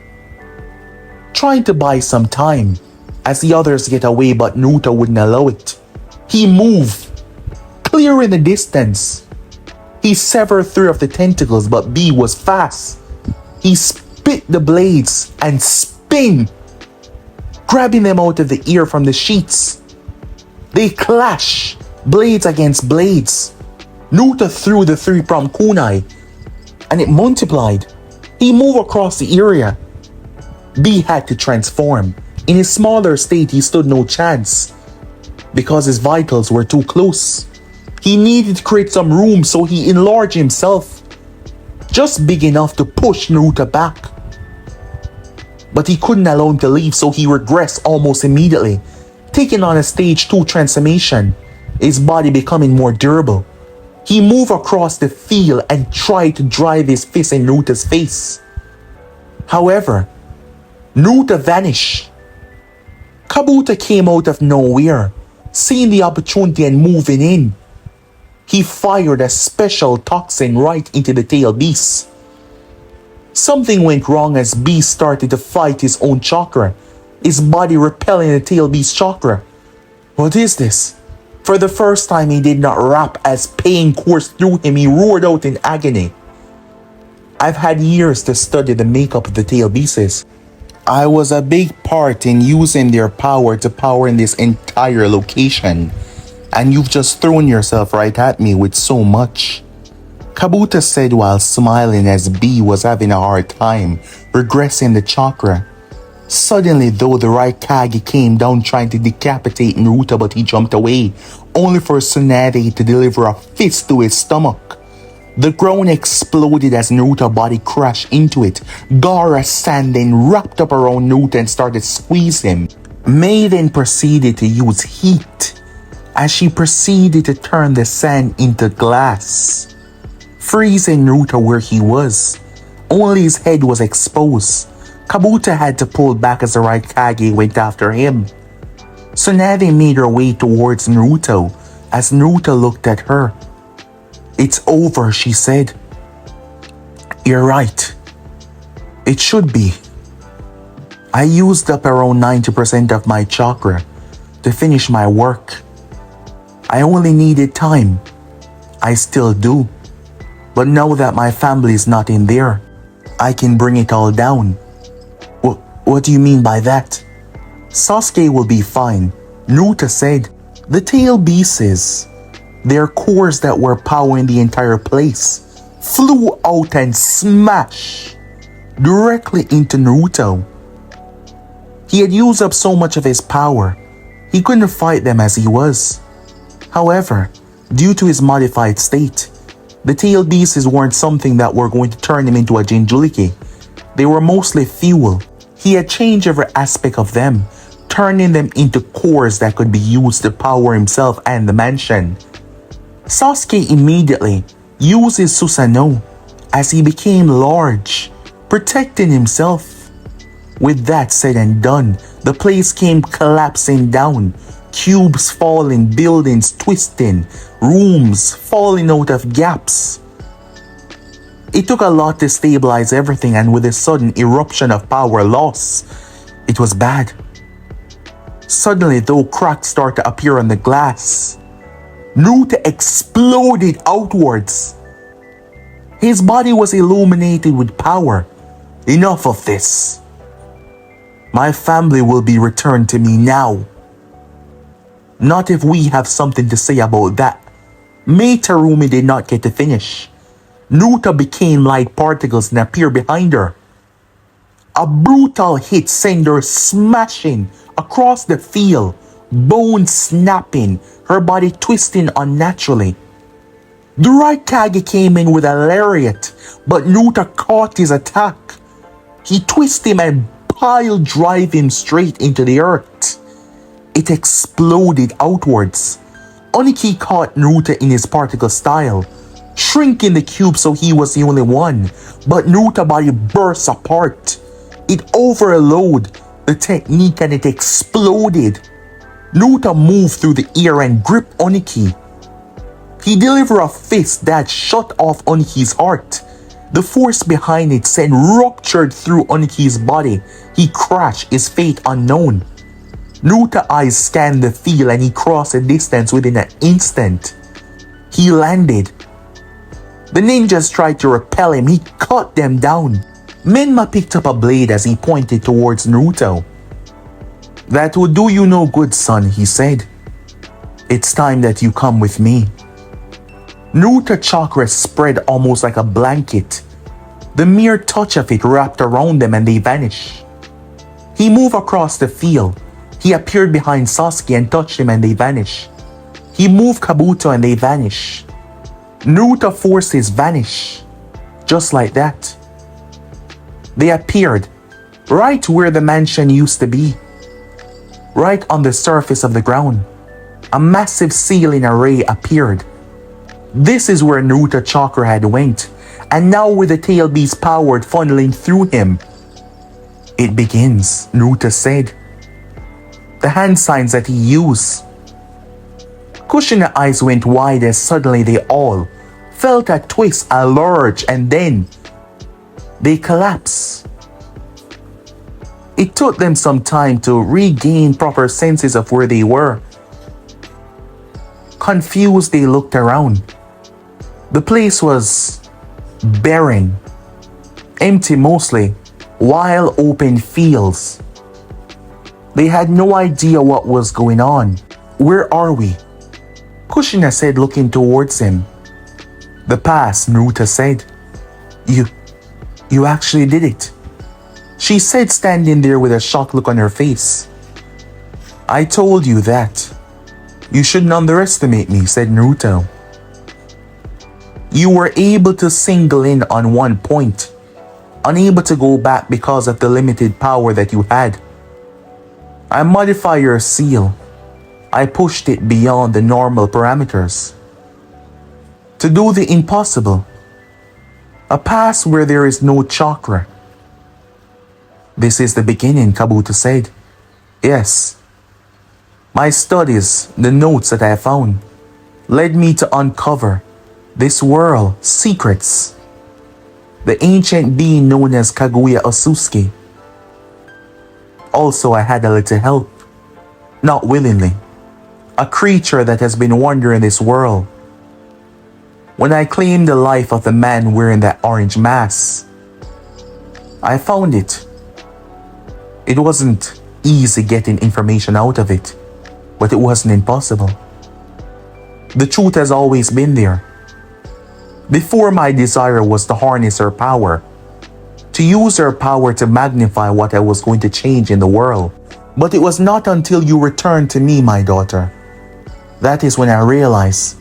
trying to buy some time as the others get away, but Naruto wouldn't allow it. He moved, clearing the distance. He severed 3 of the tentacles, but B was fast. He spit the blades and spin, grabbing them out of the air from the sheets. They clash, blades against blades. Naruto threw the 3-pronged kunai, and it multiplied. He moved across the area. B had to transform. In his smaller state, he stood no chance because his vitals were too close. He needed to create some room, so he enlarged himself, just big enough to push Naruto back. But he couldn't allow him to leave, so he regressed almost immediately, taking on a stage 2 transformation, his body becoming more durable. He moved across the field and tried to drive his fist in Naruto's face. However, Naruto vanished. Kabuto came out of nowhere, seeing the opportunity and moving in. He fired a special toxin right into the tail beast. Something went wrong as Beast started to fight his own chakra, his body repelling the tail beast chakra. What is this? For the first time, he did not rap as pain coursed through him. He roared out in agony. I've had years to study the makeup of the tail beasts. I was a big part in using their power to power in this entire location, and you've just thrown yourself right at me with so much. Kabuto said while smiling as B was having a hard time regressing the chakra. Suddenly though, the right Kage came down trying to decapitate Naruto, but he jumped away, only for Tsunade to deliver a fist to his stomach. The ground exploded as Naruto's body crashed into it. Gaara standing wrapped up around Naruto and started squeezing him. Mei then proceeded to use heat as she proceeded to turn the sand into glass, freezing Naruto where he was. Only his head was exposed. Kabuto had to pull back as the right Kage went after him. Tsunade made her way towards Naruto as Naruto looked at her. It's over, she said. You're right. It should be. I used up around 90% of my chakra to finish my work. I only needed time. I still do. But now that my family is not in there, I can bring it all down. What do you mean by that? Sasuke will be fine, Naruto said. The tail beasts, their cores that were powering the entire place, flew out and smashed directly into Naruto. He had used up so much of his power, he couldn't fight them as he was. However, due to his modified state, the tail beasts weren't something that were going to turn him into a Jinchuriki. They were mostly fuel. He had changed every aspect of them, turning them into cores that could be used to power himself and the mansion. Sasuke immediately used his Susanoo as he became large, protecting himself. With that said and done, the place came collapsing down, cubes falling, buildings twisting, rooms falling out of gaps. It took a lot to stabilize everything, and with a sudden eruption of power loss, it was bad. Suddenly, though, cracks started to appear on the glass. Naruto exploded outwards. His body was illuminated with power. Enough of this. My family will be returned to me now. Not if we have something to say about that. Mei Terumi did not get to finish. Naruto became light particles and appeared behind her. A brutal hit sent her smashing across the field, bones snapping, her body twisting unnaturally. The right Kage came in with a lariat, but Naruto caught his attack. He twisted him and pile drive him straight into the earth. It exploded outwards. Oniki caught Naruto in his particle style, shrinking the cube so he was the only one, but Naruto's body burst apart. It overloaded the technique and it exploded. Naruto moved through the air and gripped Oniki. He delivered a fist that shut off Oniki's heart. The force behind it sent ruptured through Oniki's body. He crashed, his fate unknown. Naruto's eyes scanned the field and he crossed the distance within an instant. He landed. The ninjas tried to repel him. He cut them down. Menma picked up a blade as he pointed towards Naruto. "That would do you no good, son," he said. "It's time that you come with me." Naruto's chakra spread almost like a blanket. The mere touch of it wrapped around them and they vanished. He moved across the field. He appeared behind Sasuke and touched him and they vanished. He moved Kabuto and they vanished. Naruto's forces vanished. Just like that. They appeared right where the mansion used to be. Right on the surface of the ground. A massive ceiling array appeared. This is where Naruto's chakra had went. And now with the tail beast power funneling through him. "It begins," Naruto said. The hand signs that he used. Kushina's eyes went wide as suddenly they all felt a twist, a lurch, and then they collapsed. It took them some time to regain proper senses of where they were. Confused, they looked around. The place was barren, empty mostly, wild open fields. They had no idea what was going on. "Where are we?" Kushina said, looking towards him. "The past," Naruto said. You actually did it," she said, standing there with a shocked look on her face. "I told you that. You shouldn't underestimate me," said Naruto. "You were able to single in on one point, unable to go back because of the limited power that you had. I modified your seal. I pushed it beyond the normal parameters. To do the impossible. A pass where there is no chakra." "This is the beginning," Kabuto said. "Yes. My studies, the notes that I found, led me to uncover this world secrets. The ancient being known as Kaguya Osusuke. Also, I had a little help, not willingly. A creature that has been wandering this world. When I claimed the life of the man wearing that orange mask, I found it. It wasn't easy getting information out of it, but it wasn't impossible. The truth has always been there. Before, my desire was to harness her power, to use her power to magnify what I was going to change in the world. But it was not until you returned to me, my daughter. That is when I realized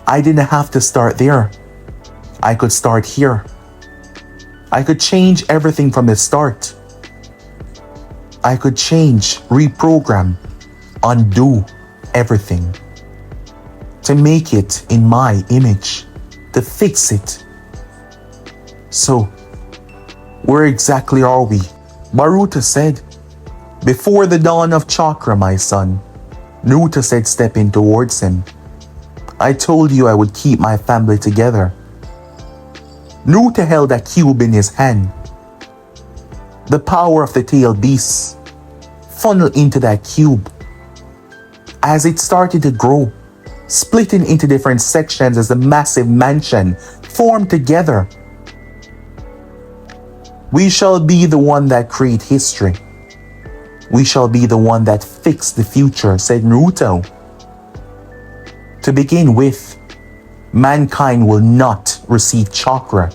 I didn't have to start there. I could start here. I could change everything from the start. I could change, reprogram, undo everything. To make it in my image. To fix it. So, where exactly are we?" Naruto said. "Before the dawn of chakra, my son," Naruto said, stepping towards him. "I told you I would keep my family together." Naruto held a cube in his hand. The power of the tail beast funneled into that cube. As it started to grow, splitting into different sections as a massive mansion formed together. "We shall be the one that create history. We shall be the one that fix the future," said Naruto. "To begin with, mankind will not receive chakra.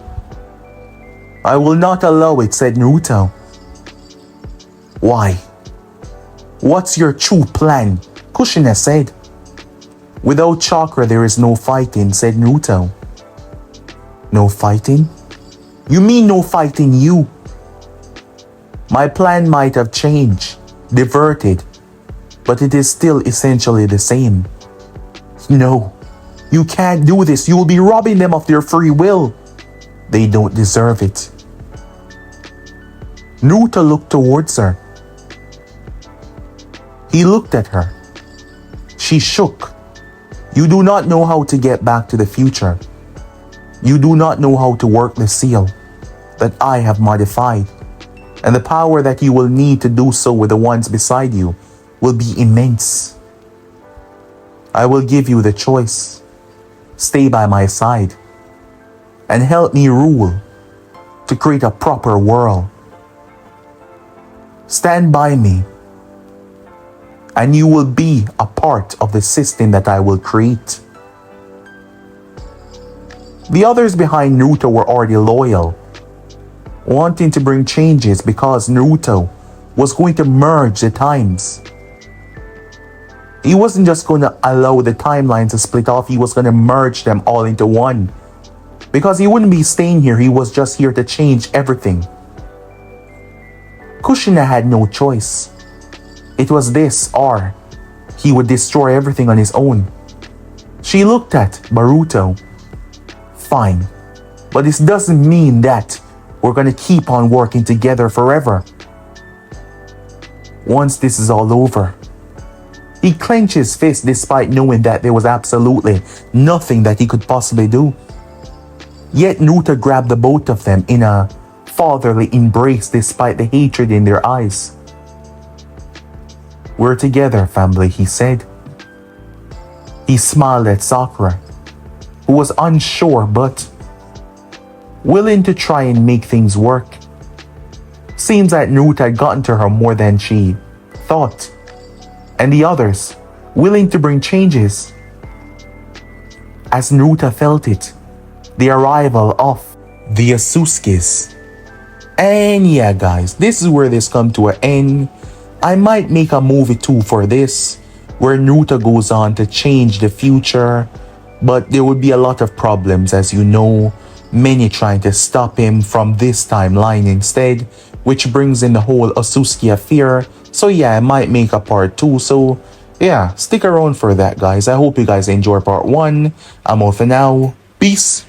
I will not allow it," said Naruto. "Why? What's your true plan?" Kushina said. "Without chakra, there is no fighting," said Naruto. "No fighting? You mean no fighting you?" "My plan might have changed, diverted, but it is still essentially the same." "No, you can't do this. You will be robbing them of their free will. They don't deserve it." Naruto looked towards her. He looked at her. She shook. "You do not know how to get back to the future. You do not know how to work the seal that I have modified, and the power that you will need to do so with the ones beside you will be immense. I will give you the choice. Stay by my side and help me rule to create a proper world. Stand by me and you will be a part of the system that I will create. The others behind Naruto were already loyal, wanting to bring changes because Naruto was going to merge the times. He wasn't just going to allow the timelines to split off, he was going to merge them all into one. Because he wouldn't be staying here, he was just here to change everything. Kushina had no choice. It was this or he would destroy everything on his own. She looked at Boruto. Fine, but this doesn't mean that we're gonna keep on working together forever. Once this is all over, he clenched his fist despite knowing that there was absolutely nothing that he could possibly do. Yet Naruto grabbed the both of them in a fatherly embrace despite the hatred in their eyes. We're together, family, he said. He smiled at Sakura, who was unsure but willing to try and make things work. Seems that Naruto had gotten to her more than she thought, and the others willing to bring changes. As Naruto felt it, the arrival of the Atsukis. And yeah guys, this is where this come to an end. I might make a movie too for this, where Naruto goes on to change the future, but there would be a lot of problems, as you know, many trying to stop him from this timeline instead, which brings in the whole Atsutsuki affair. So yeah, I might make a part 2, so yeah, stick around for that guys. I hope you guys enjoy part 1. I'm out for now. Peace.